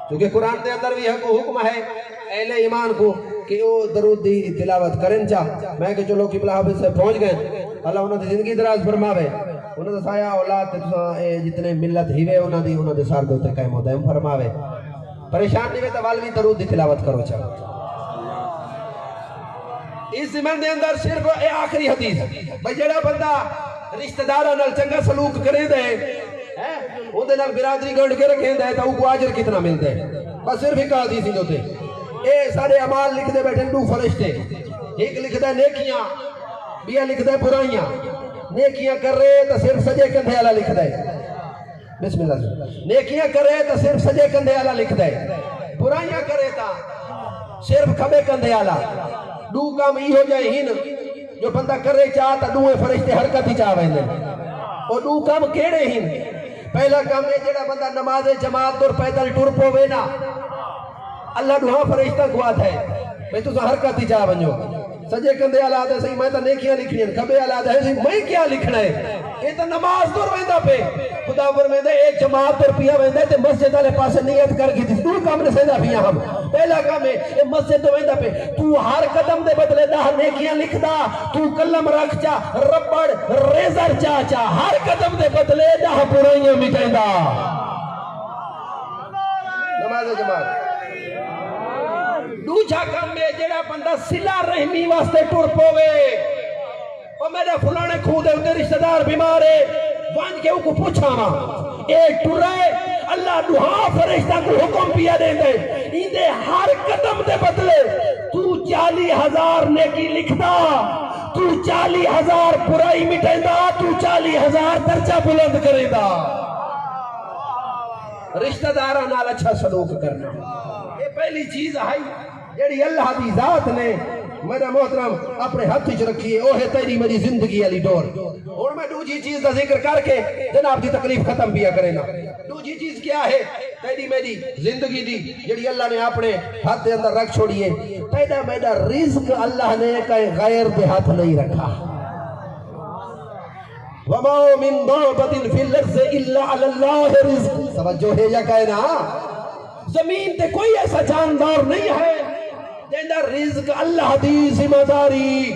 کیونکہ قرآن دے اندر بھی حکم ہے اہل ایمان کو کہ وہ درود دی تلاوت کریں چاہ. میں کہ چلو قبلہ حافظ سے پہنچ گئے. اللہ انہوں نے زندگی دراز فرماوے. انہوں نے سایہ اولاد جتنے ملت ہی وے انہوں نے سار دوتے قائم ہوتا ہے فرماوے. پریشان نہیں وے توالوی درود دی تلاوت کرو چاہ. اس زمین دے اندر صرف آخری حدیث بھئی جڑا بندہ رشتہ دارہ نال چنگا سلوک کرے دے وہ دے نال برادری گنڈ کے رکھیں دے تو کو آجر کتنا مل دے. بس صرف ایک حدیث ہی ہوتے اے سارے عمال لکھ دے بیٹھے دو فرشتے. ایک لکھ دے نیکیاں بیا لکھ دے برائیاں. نیکیاں کر رہے تو صرف سجے کندھے والا لکھ دے. بسم اللہ. نیکیاں کر رہے تو صرف سجے کندھے والا لکھ دے. برائیاں کرے تا صرف کھبے کندھے والا. دو کام ہی ہو جائے ہی نا جو بندہ کرے چاہتا دوئے فرشتے حرکت ہی چاہ ویندے. اور دو کام کیڑے ہی. پہلا کام ہے جڑا بندہ نماز جماعت اور پیدل ٹر پوے نا اللہ دوہاں فرشتہ گوات ہے میں تو حرکت ہی چاہ ونجو. سجے کندے آلات ہے صحیح میں تو نیکیاں لکھنی ہیں. کھبے آلات ہے صحیح میں کیا لکھنا ہے. یہ تو نماز دور ویندہ پہ خدا فرمیندے ایک جماعت دور پیا ویندے تے مسجد والے پاسے نیت کر کی تھی. دو کام نے سیدہ پیا ہم. پہلا کام ہے یہ مسجد دور ویندہ پہ تو ہر قدم دے بدلے دا نیکیاں لکھ دا. تو کلم رکھ چا ربڑ ریزر چا چا ہر قدم دے بدلے دا برائیاں مٹائیں دا. نماز جماعت. دوجھا کام میں جڑا بندہ صلہ رحمی واسطے ٹر پوے اور میرے فلانے کھودے ہوتے رشتہ دار بیمارے وانج کے کو پوچھا ماں اے ٹرائے اللہ دوہاں فرشتہ کو حکم پیا دیں دے اندے ہر قدم دے بدلے تو 40,000 نیکی لکھ دا. تو 40,000 برائی مٹائیں دا. تو 40,000 درجہ بلند کریں دا. رشتہ دارہ نال اچھا سلوک کرنا یہ پہلی چیز ہے جیڑی اللہ دی ذات نے میرا محترم اپنے ہاتھ چ رکھی ہے. وہ ہے تیری میری زندگی علی ڈور. اور میں دوجی چیز کا ذکر کر کے جناب دی تکلیف ختم پیا کرے نا. دوجی چیز کیا ہے تیری میری زندگی دی جیڑی اللہ نے اپنے ہاتھ دے اندر رکھ چھوڑی ہے. تیرا میرا رزق اللہ نے کہیں غیر دے ہاتھ نہیں رکھا. وما من دابۃ فی الارض الا علی اللہ رزق. توجہ ہے یا کہنا زمین تے کوئی ایسا جاندار نہیں ہے جیندہ رزق اللہ دی ذمہ داری.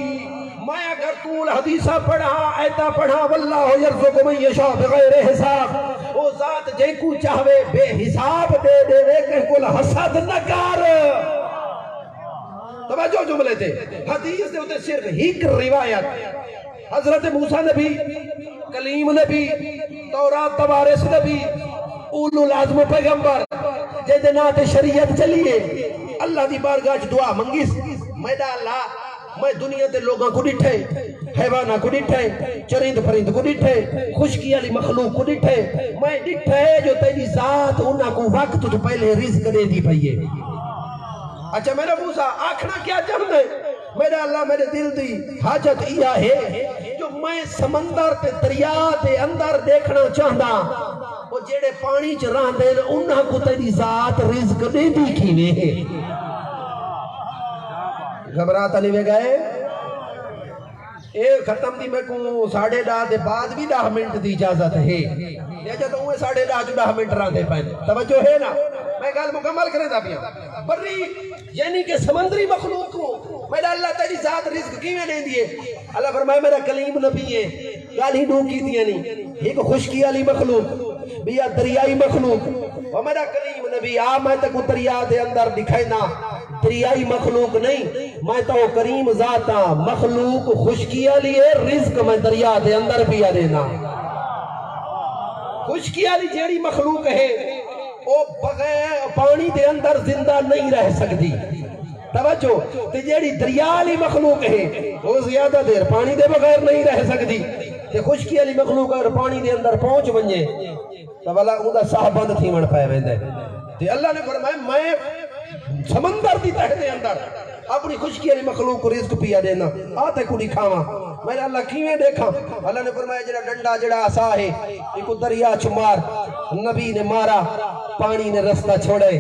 میں اگر طول حدیثہ پڑھا ایتا پڑھا واللہ یرزق من یشاء بغیر حساب. وہ ذات جے کو چاہوے بے حساب دے دے وے کہ کل حسد نہ کر. توجہ جملے تھے حدیث دے ہوتے صرف ایک روایت حضرت موسیٰ نبی کلیم نبی تورات توارث نبی اولو العزم پیغمبر جیدے نات شریعت چلیے اللہ دی بارگاہ دعا منگیس میدہ اللہ میں دنیا دے لوگاں کو ڈٹھے حیوانہ کو ڈٹھے چرند پرند کو ڈٹھے خشکی علی مخلوق کو ڈٹھے میں ڈٹھے جو تیری ذات انہاں کو وقت تو پہلے رزق دے دی پئیے. اچھا میرا موسیٰ آکھنا کیا چاہتے میرا اللہ میرے دل دی حاجت یہ ہے جو میں سمندر تے دریا تے اندر دیکھنا چاہتا وہ جیڑے پانی چ رہندے نے انہاں کو تیری ذات رزق دے دی کیویں. گھبراتا نہیں وے گئے اے ختم دی میں کو 10:30 دے بعد بھی 10 منٹ دی اجازت ہے. یہ جب اوے 10:30 10 منٹ رہندے پین توجہ ہے نا. میں گل مکمل کریں دا پیا بری یعنی کہ سمندری مخلوق کو میرا اللہ تیری ذات رزق کیویں دے دیے. اللہ فرمائے میرا کلیم نبی ہے گل ہی دو کیتیاں نہیں. ایک خشکی والی مخلوق بیا دریائی مخلوق. وہ میرا کلیم نبی آ میں تے کو دریا دے اندر دکھائینا دریائی مخلوق نہیں میں تو کریم ذاتا مخلوق خشکی والی ہے رزق میں دریا دے اندر پیا دینا. خشکی والی جیڑی مخلوق ہے وہ بغیر پانی دے اندر زندہ نہیں رہ سکتی. توجہ تے جیڑی دریا والی مخلوق ہے وہ زیادہ دیر پانی دے بغیر نہیں رہ سکتی. تے خشکی والی مخلوق اگر پانی دے اندر پہنچ ونجے تو والا اوندا ساہ بند تھی ون پے ویندے. تے اللہ نے فرمایا میں سمندر دی تہ دے اندر اپنی خشکی والی مخلوق کو رزق پیا دینا آتے کو نہیں کھاواں. میرا اللہ کیویں دیکھا. اللہ نے فرمایا جڑا ڈنڈا جڑا عصا ہے ایک دریا چ مار نبی نے مارا پانی نے رستہ چھوڑے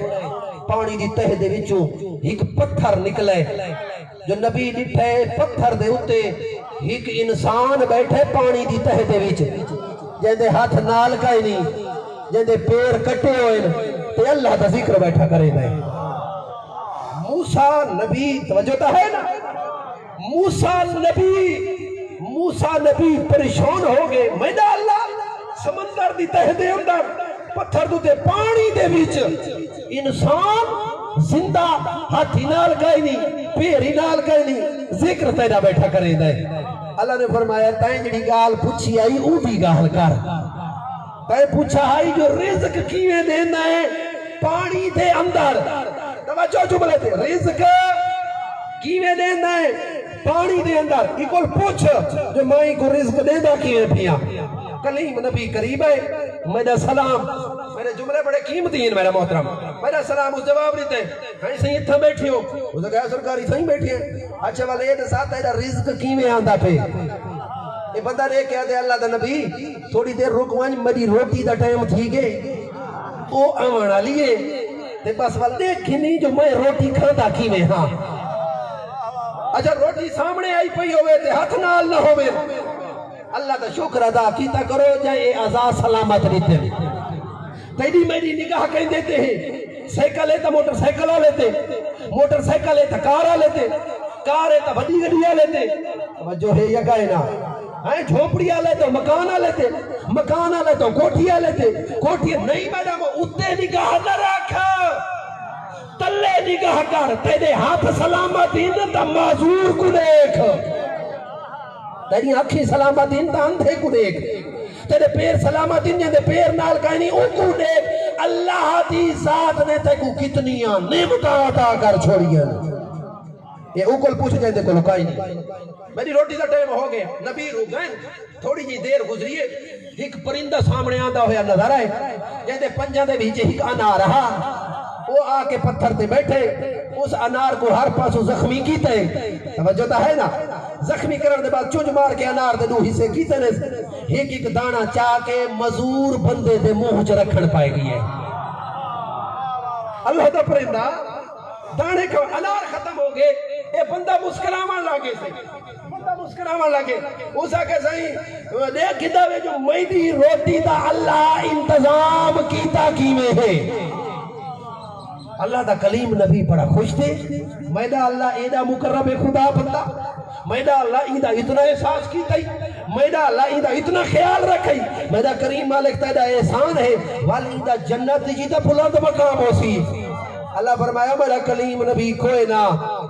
پانی دی تہ دے وچوں ایک پتھر نکلے جو نبی ڈٹھے پتھر دے اوتے ایک انسان بیٹھے پانی دی تہ دے وچ جیندے ہاتھ نال کائیں نہیں جیندے پیر کٹے ہوئے تے اللہ دا ذکر بیٹھا کرے دے موسیٰ نبی توجہ تا ہے نا موسیٰ نبی پریشان ہو گئے میں دا اللہ سمندر دی تہ دے اندر پتھر دے پانی دے وچ انسان زندہ ہاتھی نال کائیں نہیں پیری نال کائیں نہیں ذکر تیرا بیٹھا کرے دے اللہ نے فرمایا تائیں جڑی گال پوچھی آئی او بھی گال کر تائیں پوچھا آئی جو رزق کیویں دینا ہے پانی دے اندر توجہ جملے تے رزق کیویں دینا ہے پانی دے اندر ایکول پوچھ جو مائی کو رزق دینا کیویں پیا کلیم نبی قریب ہے میرا سلام میرے جملے بڑے قیمتی ہیں میرا محترم میرا سلام اس جواب دیتے ہیں صحیح اتھا بیٹھی ہو اسے کہا سرکاری صحیح بیٹھی ہے اچھا والے یہ ساتھ ہے رزق کیویں آندہ پہ یہ بندہ رہے کہا دے اللہ دا نبی تھوڑی دیر رکوان میری روٹی دا ٹائم تھی گئے او آمانا لیے تے بس وال دیکھی نہیں جو میں روٹی کھاندہ کیویں ہاں اچھا روٹی سامنے آئی پئی ہوئے تے ہاتھ نال نہ ہوئے اللہ دا شکر ادا کیتا کرو جائے آزاد سلامت لیتے تیری میری نگاہ کہیں دیتے ہیں سائیکل ہے تا موٹر سائیکل آ لیتے موٹر سائیکل ہے تا کار آ لیتے کار ہے تا بڑی گڑی آ لیتے جو ہے یہ گائے نا جھوپڑی آ لیتے مکان آ لیتے مکان آ لیتے کوٹھی آ لیتے کوٹھی نہیں میڈم اتنے نگاہ نہ رکھا تلے نگاہ کر تیرے ہاتھ سلامت ہی تا معذور کو دیکھ تیری آنکھی سلامت ان تا اندھے کو دیکھ تیرے پیر سلامت ان جاندے پیر نال کہیں نہیں ان کو دیکھ اللہ دی ذات نے تے کو کتنیاں نعمتاں عطا کر چھوڑی ہیں یہ اوکل پوچھ جاندے کو لکائی نہیں میری روٹی دا ٹائم ہو گیا نبی رو گئے تھوڑی جی دیر گزریے ایک پرندہ سامنے آندہ ہویا نظر آئے جاندے پنجاں دے بیچے ایک انا رہا وہ آ کے پتھر تے بیٹھے اس انار کو ہر پاسو زخمی کیتے توجہ تا ہے نا زخمی کرنے دے بعد چونج مار کے انار دے دو حصے کیتے نے ایک ایک دانہ چاہ کے مزور بندے دے منہ چ رکھن پائے گئی ہے اللہ دا پرندہ دانے کا انار ختم ہو گئے اے بندہ مسکرامان لگے سے بندہ مسکرامان لگے اسا کہ صحیح دیکھ کتا وے جو میدی روٹی دا اللہ انتظام کیتا کیویں ہے اللہ دا کلیم نبی بڑا خوش تھے میدہ اللہ ایدہ مقرب خدا بندہ میدہ اللہ ایدہ اتنا احساس کی تھی میدہ اللہ ایدہ اتنا خیال رکھی میدہ کریم مالک تیدہ احسان ہے والی ایدہ جنت جیدہ بلند مقام ہو سی اللہ فرمایا میرا کلیم نبی کوئی نہ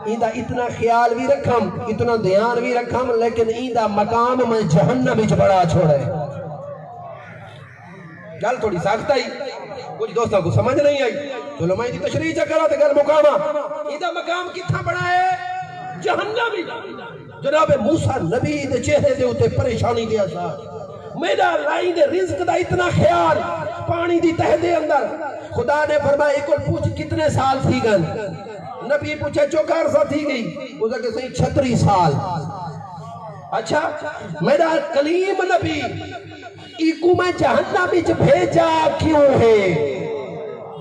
ایدہ اتنا خیال بھی رکھم اتنا دھیان بھی رکھم لیکن ایدہ مقام میں جہنم اچ بڑا چھوڑے گل تھوڑی ساکتا ہی کچھ دوستوں کو سمجھ نہیں آئی چلو میں تشریح چکرہ تے گل مقامہ ایدہ مقام کتنا بڑا ہے جہنمی جناب موسیٰ نبی دے چہرے دے ہوتے پریشانی دیا سا میرا لائی دے رزق دا اتنا خیال پانی دی تہ دے اندر خدا نے فرمایا ایک اور پوچھ کتنے سال تھی گن نبی پوچھے چوکار سا تھی گئی اسے کہ صحیح 36 سال اچھا میرا کلیم نبی ایکو میں جہنم بچ بھیجا کیوں ہے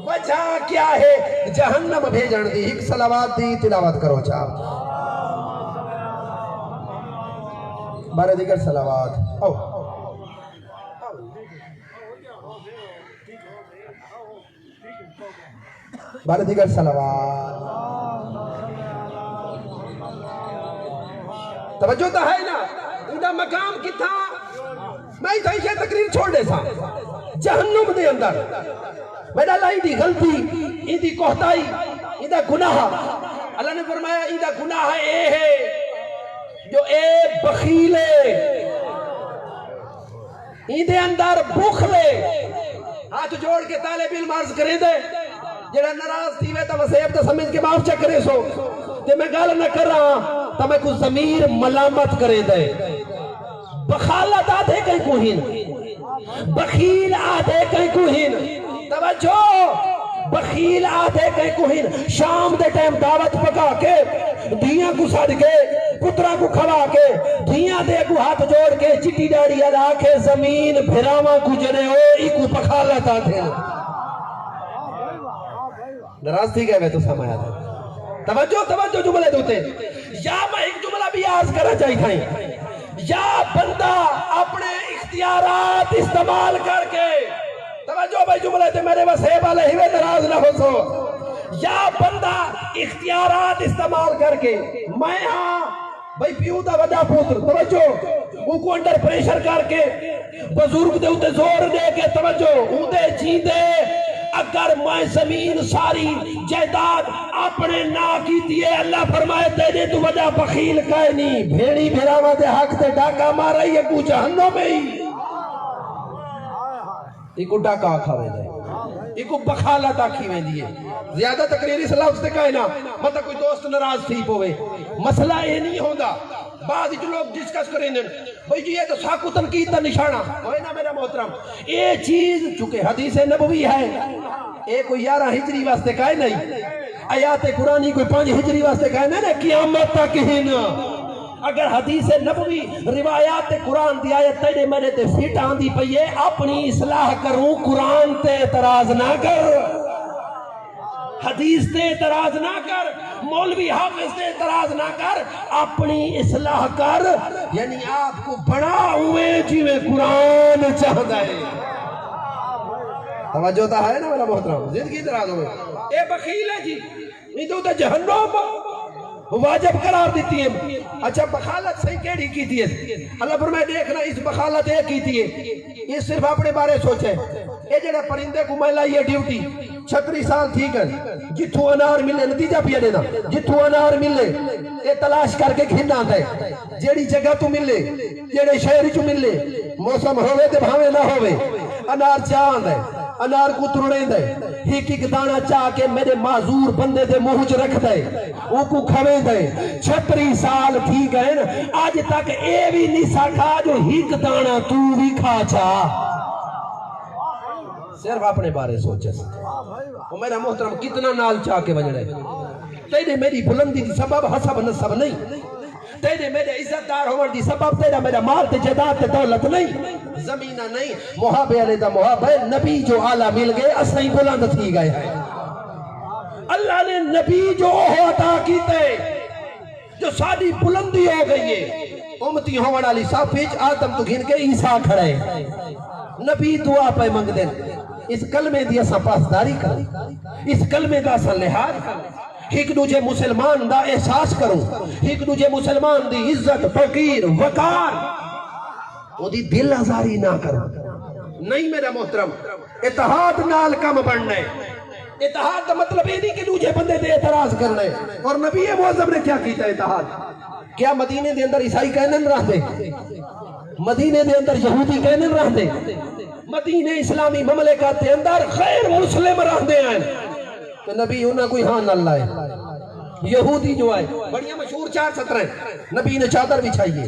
وجہ کیا ہے جہنم بھیجن دی ایک صلوات دی تلاوت کرو چاہو بارے دیگر صلوات آؤ بارے دیگر صلوات توجہ تو ہے نا اندہ مقام کی تھا میں تھا یہ تقریر چھوڑ دے سا جہنم دے اندر میرا اللہ ایدی غلطی ایدی کوہتائی ایدہ گناہ اللہ نے فرمایا ایدہ گناہ اے ہے جو اے بخیلے ایدے اندر بخلے ہاتھ جوڑ کے طالب علم عرض کریں دے جڑا ناراض تھی وے تا وسیب تا سمجھ کے معاف چک کرے سو تے میں گال نہ کر رہا تا میں کچھ ضمیر ملامت کرے دے بخالت آدھے کہیں کو ہین بخیل آدھے کہیں کو ہین توجہ بخیل آدھے کہیں کو ہین شام دے ٹائم دعوت پکا کے دھیاں کو سڑ کے پترہ کو کھوا کے دھیاں دے کو ہاتھ جوڑ کے چٹی ڈاڑی ادا کے زمین بھراواں کو جنے ہو ایکو بخالت آدھے نراز تھی گئے میں تو سمایا تھا توجہ جملے دوتے یا میں ایک جملہ بھی آز کرنا چاہی تھا یا بندہ اپنے اختیارات استعمال کر کے، توجہ بھائی جملے تھے میرے بس ہے والے ہی ناراض نہ ہو سو، یا بندہ اختیارات استعمال کر کے، میں ہاں بھائی پیو دا وڈا پوتر، توجہ وہ کو انڈر پریشر کر کے بزرگ دے ہوتے زور دے کے، توجہ اندے جیندے اگر میں زمین ساری جائیداد اپنے نا کی دیئے، اللہ فرمائے تیرے تو وجہ بخیل کہے نہیں، بھیڑی بھیراوہ دے حق تے ڈاکہ مارا ہی اگو جہنم میں ہی، ایکو ڈاکہ کھاوے دے، ایکو بخالت آکھی میں دیئے، زیادہ تقریری صلاح اس نے کہے نا مطلب کوئی دوست ناراض تھی پوے، مسئلہ یہ نہیں ہوگا، بعض جو لوگ ڈسکس کریں دیں بھئی جی یہ تو ساکو تنقید تا نشانہ ہوئے نا میرا محترم، یہ چیز چونکہ حدیث نبوی ہے، ایک کوئی 11 ہجری واسطے کہے نہیں، آیات قرآنی کوئی 5 ہجری واسطے کہے نہیں، قیامت تک ہی نا، اگر حدیث نبوی روایات قرآن دی آیت تیرے میرے تے فٹ آن دی پئیے، اپنی اصلاح کروں قرآن تے اعتراض نہ کر، حدیث تے اعتراض نہ کر، مولوی حافظ تے اعتراض نہ کر، اپنی اصلاح کر، یعنی آپ کو بڑا ہوئے جیوے قرآن چاہتا ہے، توجہ تا ہے نا میرا محترم، زندگی اعتراض ہوئے، اے بخیل ہے جی، نہیں تو جہنم واجب قرار دیتی ہے، اچھا بخالت صحیح کیڑی کی تھی ہے، اللہ فرمائے دیکھنا اس بخالت ایک کی تھی ہے، یہ صرف اپنے بارے سوچے، اے جڑے پرندے کو میں لائیے ڈیوٹی 36 سال ٹھیک ہے، جتھو انار ملے نتیجہ پیا دینا، جتھو انار ملے اے تلاش کر کے گھننا ہے، جیڑی جگہ تو ملے، جیڑے شہری چو ملے، موسم ہوئے تے بھاوے نہ ہوئے، انار چاند ہے، انار کو ترڑیں دے، ایک ایک دانہ چاہ کے میرے معذور بندے دے موہج رکھ دے، او کو کھویں دے، 36 سال ٹھیک ہے، آج تک اے بھی نہیں سکھا جو ایک دانہ تو بھی کھا چاہ، صرف اپنے بارے سوچے وہ میرا محترم کتنا نال چاہ کے بجڑے، تیرے میری بلندی دی سبب حسب نصب نہیں، تیرے میرے عزت دار ہونے دی سبب تیرا میرا مال تے جداد تے دولت نہیں، زمینہ نہیں، محابے علیہ دا محابے، نبی جو اعلیٰ مل گئے اسائی بلند تھی گئے ہیں، اللہ نے نبی جو عطا کیتے جو ساری بلندی ہو گئی ہے، امتی ہونے والی صافیج آدم تو گھن کے عیسیٰ کھڑے، نبی دعا پہ منگ دیں، اس کلمے دی اسا پاسداری کریں، اس کلمے دا اسا لحاظ کریں، ایک دوجہ مسلمان دا احساس کروں، ایک دوجہ مسلمان دی عزت فقیر وقار وہ دی دل آزاری نہ کروں، نہیں میرا محترم اتحاد نال کم بڑھنے، اتحاد دا مطلب یہ نہیں کہ دوجہ بندے دے اعتراض کرنے، اور نبی معظم نے کیا کیتا اتحاد، کیا مدینے دے اندر عیسائی کہنن رہ دے، مدینے دے اندر یہودی کہنن رہ دے، مدینے اسلامی مملکات دے اندر غیر مسلم رہ دے ہیں، تو نبی انہاں کوئی ہاں نہ لائے، یہودی جو آئے بڑیاں مشہور 4 سطر ہیں، نبی نے چادر بچھائیے،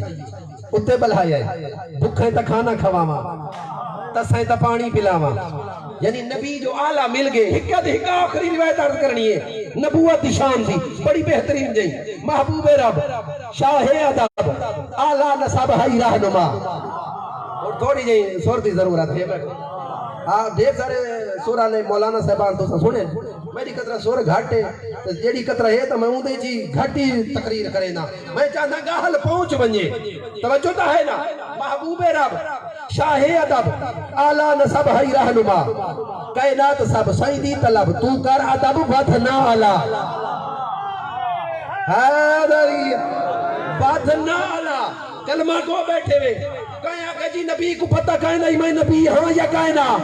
اتے بلھائے بھکھیں تا کھانا کھواما، تسیں تا پانی پلاما، یعنی نبی جو اعلیٰ مل گئے، ہکا آخری روایت عرض کرنی ہے، نبوت دی شان تھی بڑی بہترین جائیں، محبوب رب، شاہ ادب، اعلیٰ نصب ہائی رہنما، اور تھوڑی جائیں سور دی ضرورت ہے، ڈھیر سارے سورہ لے مولانا صاحبان تو سنے، میری قطرہ سور گھاٹے، جیڑی قطرہ ہے تو میں ہوں دے جی گھاٹی تقریر کرے نا، میں چاہتا گاہل پہنچ بنجے، توجہ تا ہے نا، محبوب رب، شاہ ادب، اعلیٰ نصب ہائی رہنما، کائنات سب سیدی طلب، تو کر ادب بدھنا علا، حیدری بدھنا علا، کلمہ کو بیٹھے ہوئے، کہیں آکے جی نبی کو پتہ کہیں نہیں میں نبی ہاں یا کہیں نا،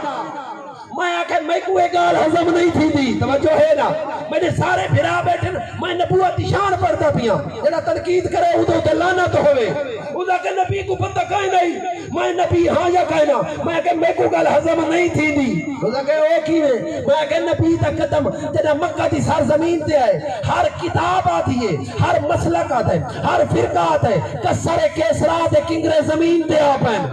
میں آکے میں کوئی گال حضم نہیں تھی دی، توجہ ہے نا، میں نے سارے پھرا بیٹھے میں نبوت شان پڑھتا پیا، جنہا تنقید کرے ادھو تے لعنت ہوئے، ادھا کہ نبی کو پتہ کہیں نہیں، میں نبی ہاں یا کہیں نا، میں آکے میں کو گال حضم نہیں تھی دی، ادھا کہ او کیوے، میں آکے نبی تا قدم جنہا مکہ دی سار زمین تے آئے، ہر کتاب آتی ہے، ہر مسلک آتا ہے، ہر فرقہ آتا ہے، کسر کیسرا دے کنگرے زمین تے آپن،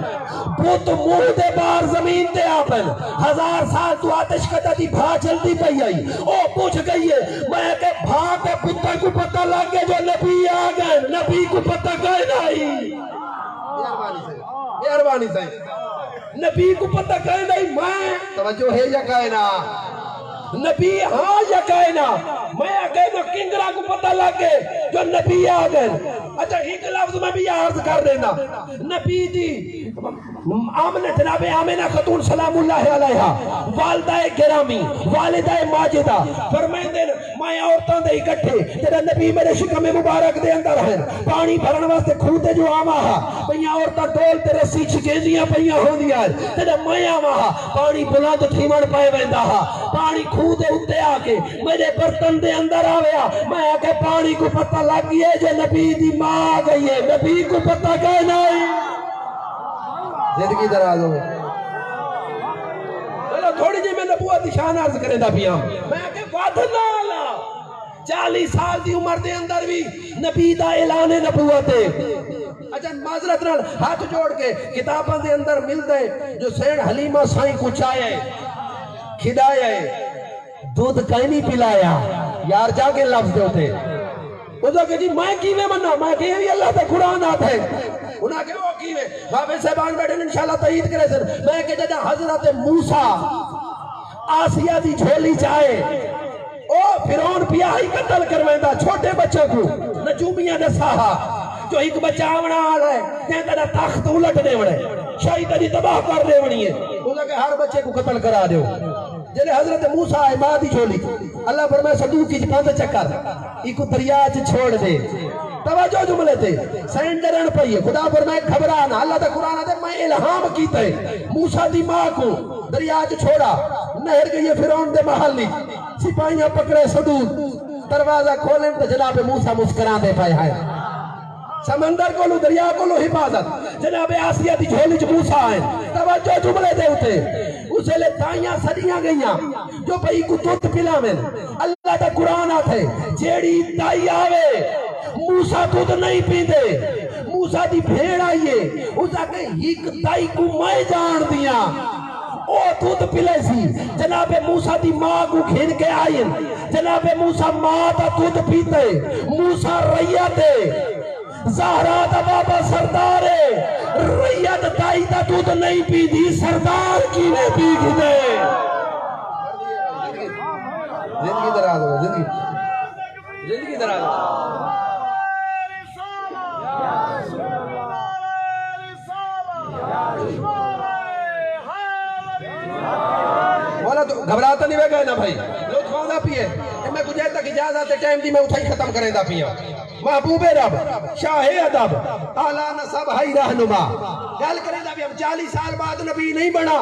بوت موہ دے بار زمین تے آپن، 1000 سال تو آتش کتا دی بھا چلتی پئی آئی، او پوچھ گئی ہے، میں کہ بھا کے پتہ کو پتہ لگے جو نبی آگئے، نبی کو پتہ کہیں نہیں، مہربانی سے نبی کو پتہ کہیں نہیں، میں توجہ ہے یا کہیں نا، نبی ہاں یا کہنا میں کہنا کنگرا کو پتہ لگے جو نبی آ گئے. اچھا ایک لفظ میں بھی عرض کر دینا. نبی دی آمنہ جناب آمنہ خاتون سلام اللہ علیہا والدہ گرامی والدہ ماجدہ فرمائیں میں عورتاں دے اکٹھے تیرا نبی میرے شکم مبارک دے اندر ہیں پانی بھرن واسطے کھوتے جو آما ہا پہیاں عورتاں ڈول تے رسی چھکیزیاں پہیاں ہو دیا ہے تیرا میں آما ہا پانی بلند تھیمن پائے ویندہ ہا پانی کھوتے اتے آکے میرے برتن دے اندر آویا میں آکے پانی کو پتہ لگ گئی ہے جو نبی دی ماں آ گئی ہے. نبی کو پتہ گئے نہیں زندگی دراز ہوئے. چلو تھوڑی جی میں نبوت شان عرض کریں دا پیا میں کہ وعدنا اللہ 40 سال دی عمر دے اندر بھی نبی دا اعلان نبوت ہے. اچھا معذرت نال ہاتھ جوڑ کے کتاباں دے اندر مل دے جو سین حلیمہ سائیں کو چاہے کھدایا ہے دودھ کہیں نہیں پلایا یار جا کے لفظ دے ہوتے وہ تو کہ جی میں کیویں مننا میں کہ یہ اللہ تے قرآن آتا ہے انہاں کہ وہ کیویں بابے صاحبان بیٹھے انشاءاللہ تائید کرے سن میں کہ جدا حضرت موسیٰ آسیہ دی جھولی چاہے او فرعون پیاہی قتل کرویندا چھوٹے بچوں کو نجومیاں نے ساہا جو ایک بچہ آونا آ رہا ہے کہتا ہے تخت الٹ دے وڑے شاہی تجی تباہ کر دے وڑی ہے انہاں کہ ہر بچے کو قتل کرا دیو. جلے حضرت موسیٰ آئے ماں دی جھولی اللہ فرمائے صدوق کی پاندھ چکر ایک دریا چھوڑ دے توجہ جملے تھے سینڈرن پئیے خدا فرمائے گھبرانا اللہ تا قرآن آتے میں الہام کیتا ہے موسیٰ دی ماں کو دریا چھوڑا نہر گئی فرعون دے محلی سپاہیاں پکڑے صدوق دروازہ کھولیں تو جناب موسیٰ مسکران دے پائے ہیں سمندر کو لو دریا کو لو حفاظت جناب آسیہ دی جھولی چ موسیٰ آئیں توجہ جملے دے ہوتے اسے لے تائیاں سڑیاں گئیاں جو بھئی کو دودھ پلا میں اللہ دا قرآن آتے جیڑی تائی آوے موسیٰ دودھ نہیں پیندے موسیٰ دی بھیڑ آئیے اسا کہ ایک تائی کو میں جان دیا او دودھ پلے سی جناب موسیٰ دی ماں کو کھین کے آئیں جناب موسیٰ ماں دا دودھ پیتے موسیٰ ریتے زہرا دا بابا سردارے ریت تائی دا دودھ نہیں پی دی سردار کی نے پی گی دے. زندگی دراز ہو زندگی دراز ہو مولا تو گھبراتا نہیں بے گئے نا بھائی لطف آدھا پیئے میں کچھ تک اجازت ٹائم دی میں اٹھائی ختم کریں دا پیا. محبوب رب شاہ ادب اعلیٰ نصب ہائی رہنما گل کریں دا بھی ہم 40 سال بعد نبی نہیں بنا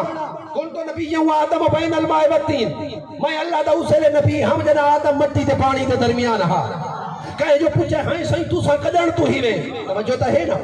کن تو نبی یوں آدم و بین الماء والتین میں اللہ دا اسے نبی ہم جنا آدم مٹی دے پانی دے درمیان ہا کہے جو پوچھے ہائیں سائیں تو سا کدن تو ہی وے توجہ تا ہے نا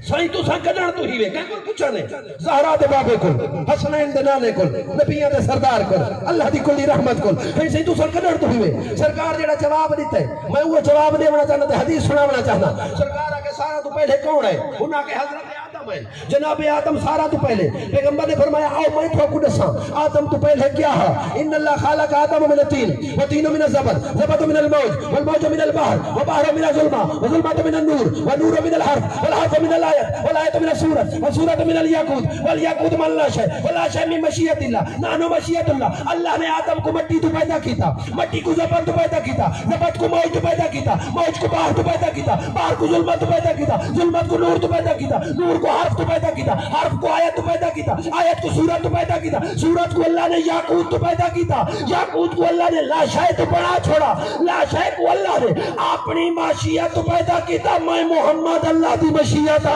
سائیں تو سا کدن تو ہی وے کہیں کل پوچھا نے زہرا دے بابے کل حسنین دے نانے کل نبیان دے سردار کل اللہ دی کلی رحمت کل کہیں سائیں تو سا کدن تو ہی وے سرکار جیڑا جواب دیتا ہے میں وہ جواب دے ہونا چاہنا تھا حدیث سناونا چاہنا سرکار آکے سارا تو پہلے کون ہے انہاں کے حضرت آدم ہے جناب آدم سارا تو پہلے پیغمبر نے فرمایا آؤ میں تو کو دساں آدم تو پہلے کیا ہے ان اللہ خالق آدم من الطین وطین من الزبد زبد من الموج والموج من البحر وبحر من الظلمہ وظلمة من النور والنور من الحرف والحرف من الآیت والآیت من السورت والسورت من الیاقوت والیاقوت من لا شے ولا شے من مشیت اللہ نانو مشیت اللہ. اللہ نے آدم کو مٹی تو پیدا کیتا مٹی کو زبد تو پیدا کیتا زبد کو موج تو پیدا کیتا موج کو بحر تو پیدا کیتا بحر کو ظلمت تو پیدا کیتا ظلمت کو نور تو پیدا کیتا نور کو حرف تو پیدا کیتا حرف کو آیت تو پیدا کیتا آیت کو سورت تو پیدا کیتا سورت کو اللہ نے یاقوت تو پیدا کیتا یاقوت کو اللہ نے لاشے تو بنا چھوڑا لاشے کو اللہ نے اپنی مشیت تو پیدا کیتا میں محمد اللہ دی مشیت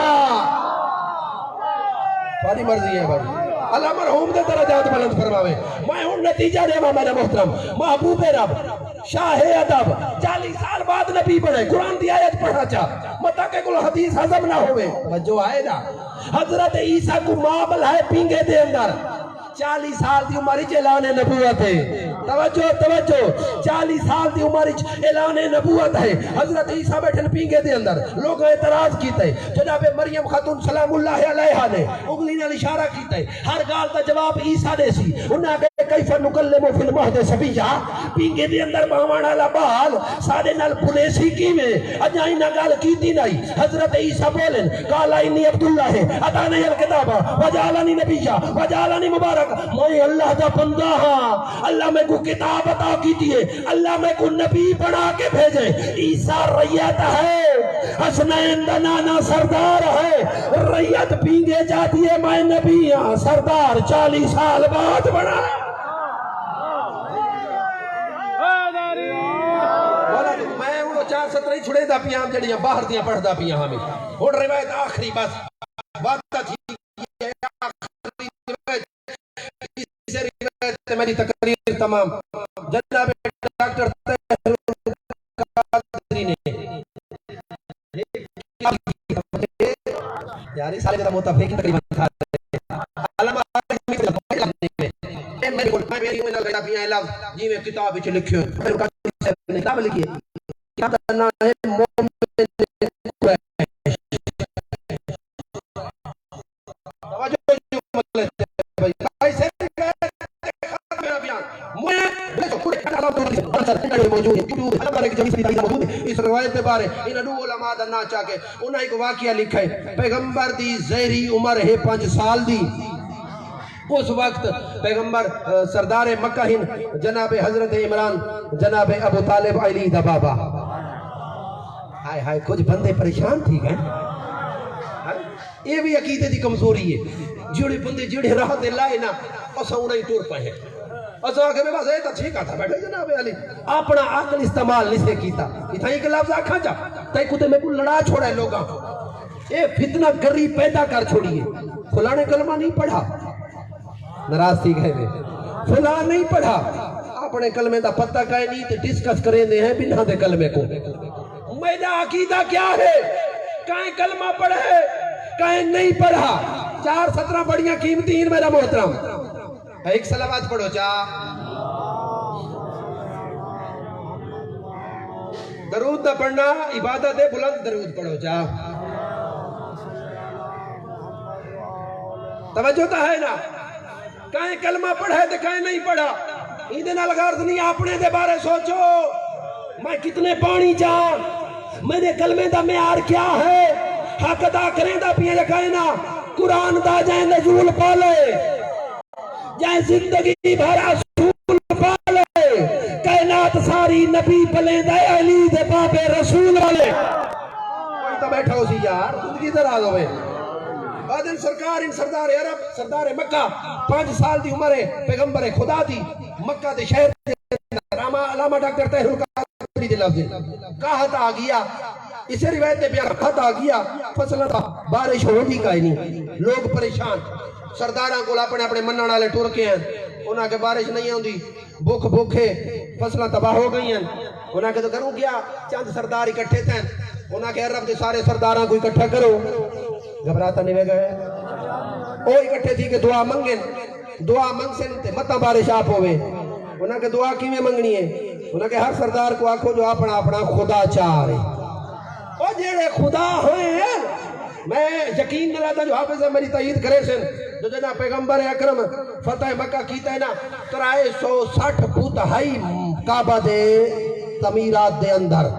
بڑی مرضی ہے بھائی اللہ مرحوم دے درجات بلند فرماوے. میں ہوں نتیجہ دے میرا محترم محبوب رب شاہ ادب 40 سال بعد نبی بنے قرآن دی آیت پڑھا چاہ مطا کہ کوئی حدیث ہضم نہ ہوئے جو آئے نا حضرت عیسیٰ کو ماں بلائے پینگے دے اندر 40 سال دی عمر اعلان نبوت ہے. توجہ 40 سال دی عمر اعلان نبوت ہے. حضرت عیسیٰ بیٹھن پینگے دے اندر لوگ اعتراض کیتے جناب مریم خاتون سلام اللہ علیہا نے انگلی نال اشارہ کیتے ہر گال دا جواب عیسیٰ دے سی انہاں کیف نکلم فی المہد صبیا پینگے دے اندر باوان والا بال سارے نال پولیسی کیویں اجائی نہ گل کیتی نہیں حضرت عیسیٰ بولن قالا انی عبداللہ اتانی الکتاب وجعلنی نبیا وجعلنی مبارک میں اللہ دا بندہ ہاں اللہ میں کو کتاب عطا کیتی ہے اللہ میں کو نبی بنا کے بھیجے عیسیٰ ریت ہے حسنین دا نانا سردار ہے ریت پینگے جاتی ہے میں نبی ہاں سردار 40 سال بعد بنا میں وہ 4-17 چھڑے دا پیام جڑیاں باہر دیاں پڑھ دا پیاں ہمیں اور روایت آخری بس وعدہ تھی آخری روایت اس روایت میری تقریر تمام جناب ڈاکٹر طاہر القادری نے یاری سالے کا متفق تقریباً تھا علامہ جی میں کتاب وچ لکھیو کتاب لکھی ہے کتاب کا نام ہے مومن اس روایت کے بارے انہاں دو علماء دا نا چاہ کے انہاں ایک واقعہ لکھا ہے پیغمبر دی زہری عمر ہے 5 سال دی اس وقت پیغمبر سردار مکہ ہن جناب حضرت عمران جناب ابو طالب علی دا بابا ہائے ہائے کچھ بندے پریشان تھی گئے یہ بھی عقیدے دی کمزوری ہے جڑے بندے جڑے راہ دے لائے نا اسا انہیں ٹور پائے ہیں اسا آگے میں بس یہ تا ٹھیک آتا بیٹھے جناب علی اپنا عقل استعمال نہیں سے کیتا اتھا ایک لفظ آکھا جا تائی کتے میں کو لڑا چھوڑا ہے لوگاں اے فتنہ گری پیدا کر چھوڑیے فلاں نے کلمہ نہیں پڑھا ناراض تھی گئے میں فلاں نہیں پڑھا اپنے کلمے دا پتہ کہے نہیں تو ڈسکس کریں دے ہیں بنا دے کلمے کو میرا عقیدہ کیا ہے کہیں کلمہ پڑھے کہیں نہیں پڑھا 4-17 بڑیاں قیمتی ہیں میرا محترم ایک صلوات پڑھو جا درود دا پڑھنا عبادت ہے بلند درود پڑھو جا توجہ تا ہے نا کہیں کلمہ پڑھے تو کہیں نہیں پڑھا ایدے نال غرض نہیں اپنے دے بارے سوچو میں کتنے پانی جان میرے کلمے دا معیار کیا ہے حق ادا کریں دا پیے کہیں نا قرآن دا جائیں نزول پالے جائیں زندگی بھرا رسول پالے کائنات ساری نبی پلیں دے علی دے بابے رسول والے کوئی تو بیٹھا ہو سی یار زندگی دراز ہوئے بادل سرکار ان سردار عرب سردار مکہ 5 سال دی عمر ہے پیغمبر خدا دی مکہ دے شہر دے علامہ ڈاکٹر طاہر القادری دے لفظ کہت آ گیا اسے روایت دے بیان کہت آ گیا فصلہ تھا بارش ہو بھی کہیں نہیں لوگ پریشان سرداراں کو اپنے اپنے منن والے ٹر کے ہیں انہاں کے بارش نہیں ہوندی بھوک بھوکے فصلہ تباہ ہو گئی ہیں انہاں کے تو کروں کیا چند سردار اکٹھے تھے انہاں کے عرب دے سارے سرداراں کو اکٹھا کرو گھبراتا نہیں گئے وہ اکٹھے تھی کہ دعا منگیں دعا منگ سے مطا بارش آپ ہوئے انہاں کے دعا کی میں منگنی ہے انہاں کے ہر سردار کو آکھو جو اپنا اپنا خدا چاہ رہے او جیڑے خدا ہوئے ہیں میں یقین نہ لاتا جو حافظ ہے میری تائید کرے سن جو جنا پیغمبر اکرم فتح مکہ کیتا ہے نا 360 فٹ ہائی کعبہ دے تعمیرات دے اندر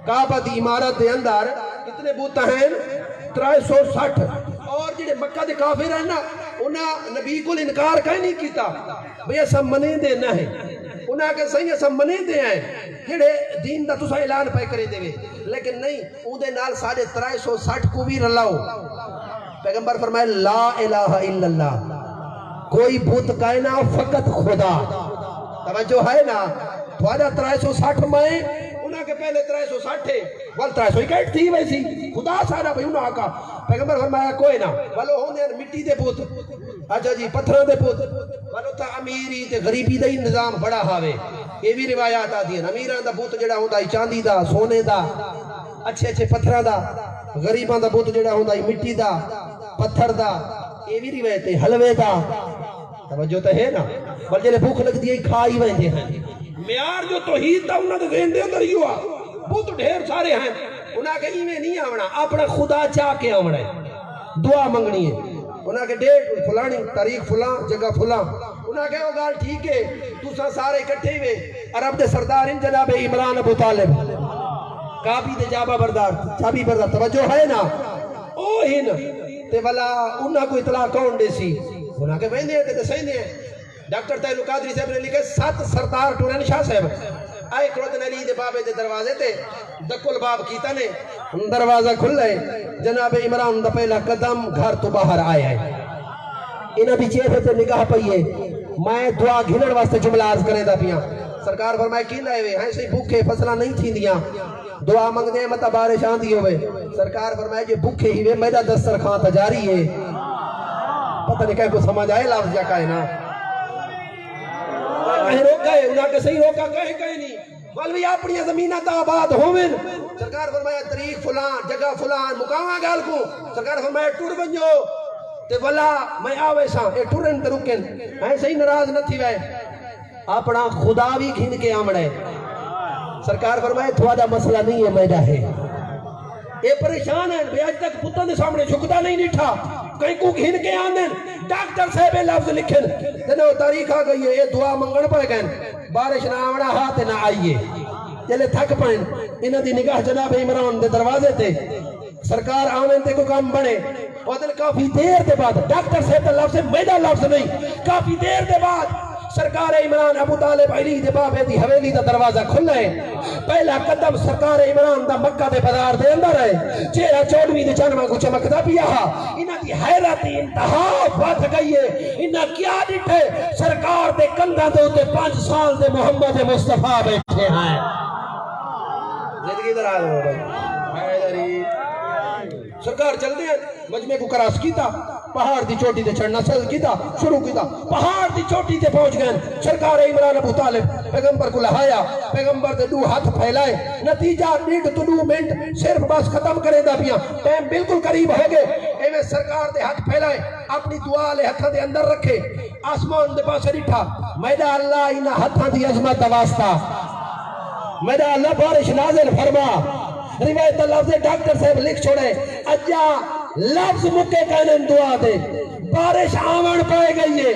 کعبہ دی عمارت دے اندر کتنے بوتا ہیں 360 اور جڑے مکہ دے کافر ہیں نا انہاں نبی کو انکار کہیں نہیں کیتا بھئی ایسا منے دے نہ ہے انہاں کے صحیح ایسا منے دے ہیں جڑے دین دا تسا اعلان پہ کرے دے لیکن نہیں اون دے نال 360 کو بھی رلاؤ پیغمبر فرمائے لا الہ الا اللہ کوئی بت کائنا فقط خدا توجہ ہے نا تھوڑا 360 میں انہاں کے پہلے 360 ہے وال 361 تھی ویسی خدا سارا بھئی انہاں کا پیغمبر فرمایا کوئی نہ والو ہوندے مٹی دے بت اچھا جی پتھراں دے بت والو تا امیری تے غریبی دا ہی نظام بڑا ہاوے یہ بھی روایات آتی ہیں امیراں دا بت جڑا ہوندا ہے چاندی دا سونے دا اچھے اچھے پتھراں دا غریباں دا بت جڑا ہوندا ہے مٹی دا پتھر دا یہ بھی روایت ہے حلوے دا توجہ تے ہے نا بل جڑے بھوک لگدی ہے کھائی ویندے ہیں معیار جو توحید دا انہاں دے ذہن دے اندر ہی ہوا بت ڈھیر سارے ہیں انہاں کے ایویں نہیں آونا اپنا خدا چاہ کے آونا ہے دعا منگنی ہے انہاں کے ڈیٹ فلانی تاریخ فلاں جگہ فلاں انہاں کہو گال ٹھیک ہے تساں سارے اکٹھے ہوئے عرب دے سردار ان جناب عمران ابو طالب کعبی دے جابا بردار چابی بردار توجہ ہے نا او ہن تے والا انہاں کو اطلاع کون دے سی انہاں کے بہنے تے سینے ڈاکٹر تیلو قادری صاحب نے لکھے 7 سردار ٹورن شاہ صاحب آئے کلودن علی دے بابے دے دروازے تے دکل باب کیتا نے دروازہ کھل لئے جناب عمران دا پہلا قدم گھر تو باہر آیا ہے انہاں بھی چیزے تے نگاہ پئیے میں دعا گھنڑ واسطے جملہ عرض کریں دا پیاں سرکار فرمائے کی لائے ہوئے ہیں سے بھوکے فصلہ نہیں تھی دیا دعا منگ دیں مطا بارش آن دی ہوئے سرکار فرمائے جے بھوکے ہی وے میرا دسترخوان تجاری ہے پتہ نہیں کہیں کو سمجھ آئے لفظ جا کہے نا کہیں روکا ہے انہاں کے صحیح روکا کہیں نہیں مولوی اپنی زمینہ تا آباد ہومن سرکار فرمایا طریق فلان جگہ فلان مقامہ گال کو سرکار فرمایا ٹور بنجو تے والا میں آوے ساں اے ٹورن تے رکن میں صحیح ناراض نہ تھی وے اپنا خدا بھی گھن کے آمڑے سرکار فرمائے تھوڑا مسئلہ نہیں ہے میڈا ہے اے پریشان ہیں بے آج تک پتن دے سامنے جھکتا نہیں نٹھا کہیں کو گھن کے آندن ڈاکٹر صاحب لفظ لکھن جنہوں تاریخ آ گئی ہے یہ دعا منگن پہ گئے بارش نہ آمڑا ہاتھ نہ آئیے جلے تھک پائیں انہوں دی نگاہ جناب عمران دے دروازے تے سرکار آمین تے کو کام بنے اور کافی دیر دے بعد ڈاکٹر صاحب لفظ میڈا لفظ نہیں کافی دیر دے بعد سرکار عمران ابو طالب علی دے بابے دی حویلی دا دروازہ کھل ہے پہلا قدم سرکار عمران دا مکہ دے بازار دے اندر ہے چہرہ چوڑوی دے چانمہ کو چمکدا پیا انہاں دی حیرتی انتہا بات گئی ہے انہاں کیا ڈٹھے سرکار دے کندھاں دے اوتے 5 سال دے محمد مصطفیٰ بیٹھے ہیں زندگی دراز ہو بھائی سرکار چل دے مجمع کو کراس کیتا پہاڑ دی چوٹی تے چڑھنا کیتا شروع کیتا پہاڑ دی چوٹی تے پہنچ گئے سرکار عمران ابو طالب پیغمبر کو لہایا پیغمبر دے 2 ہاتھ پھیلائے نتیجہ 1.5 منٹ صرف بس ختم کرے دا پیاں ٹائم بالکل قریب ہو گئے ایویں سرکار دے ہاتھ پھیلائے اپنی دعا لے ہاتھاں دے اندر رکھے آسمان دے پاسے ڈٹھا میڈا اللہ انہاں ہاتھاں دی عظمت دا واسطہ میڈا اللہ بارش نازل فرما روایت لفظ ڈاکٹر صاحب لکھ چھوڑے اجا لفظ مکے کہنے دعا دے بارش آمن پائے گئی ہے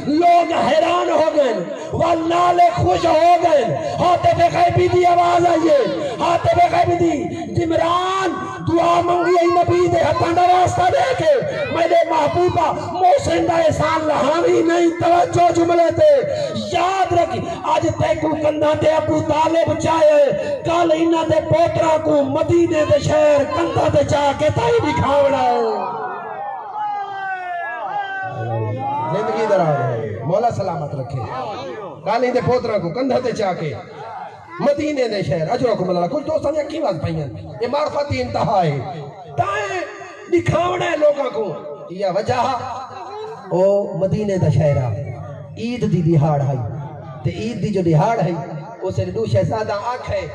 لوگ حیران ہو گئے والنالے خوش ہو گئے ہاتھ پہ غیبی دی آواز آئیے ہاتھ پہ غیبی دی جمران دعا منگی ای نبی دے ہتھانڈا راستہ دے کے میرے محبوبہ محسن دا احسان لہاوی نہیں توجہ جملے تے یاد رکھی آج تے کو کندھا تے ابو طالب چاہے کل انہاں دے پوترا کو مدینے دے شہر کندھا تے چاہ کے تائی دکھاوڑا ہے زندگی دراز ہے مولا سلامت رکھے کالی دے پوترا کو کندھا تے چاہ کے مدینے دے شہر اجرکم اللہ کچھ دوستان یا کی بات پہین یہ معرفتی انتہا ہے تائیں دکھاونا ہے لوگوں کو یہ وجہ او مدینے دا شہرہ عید دی دہاڑ ہے تے عید دی جو دہاڑ ہے اسے دو شہزادہ آنکھ ہے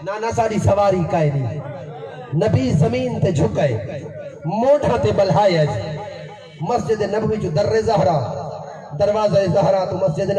نانا ساری سواری کائے نہیں نبی زمین تے جھکے موٹھا تے بلہائے مسجد نبوی جو در زہرہ دروازہ زہرہ تو مسجد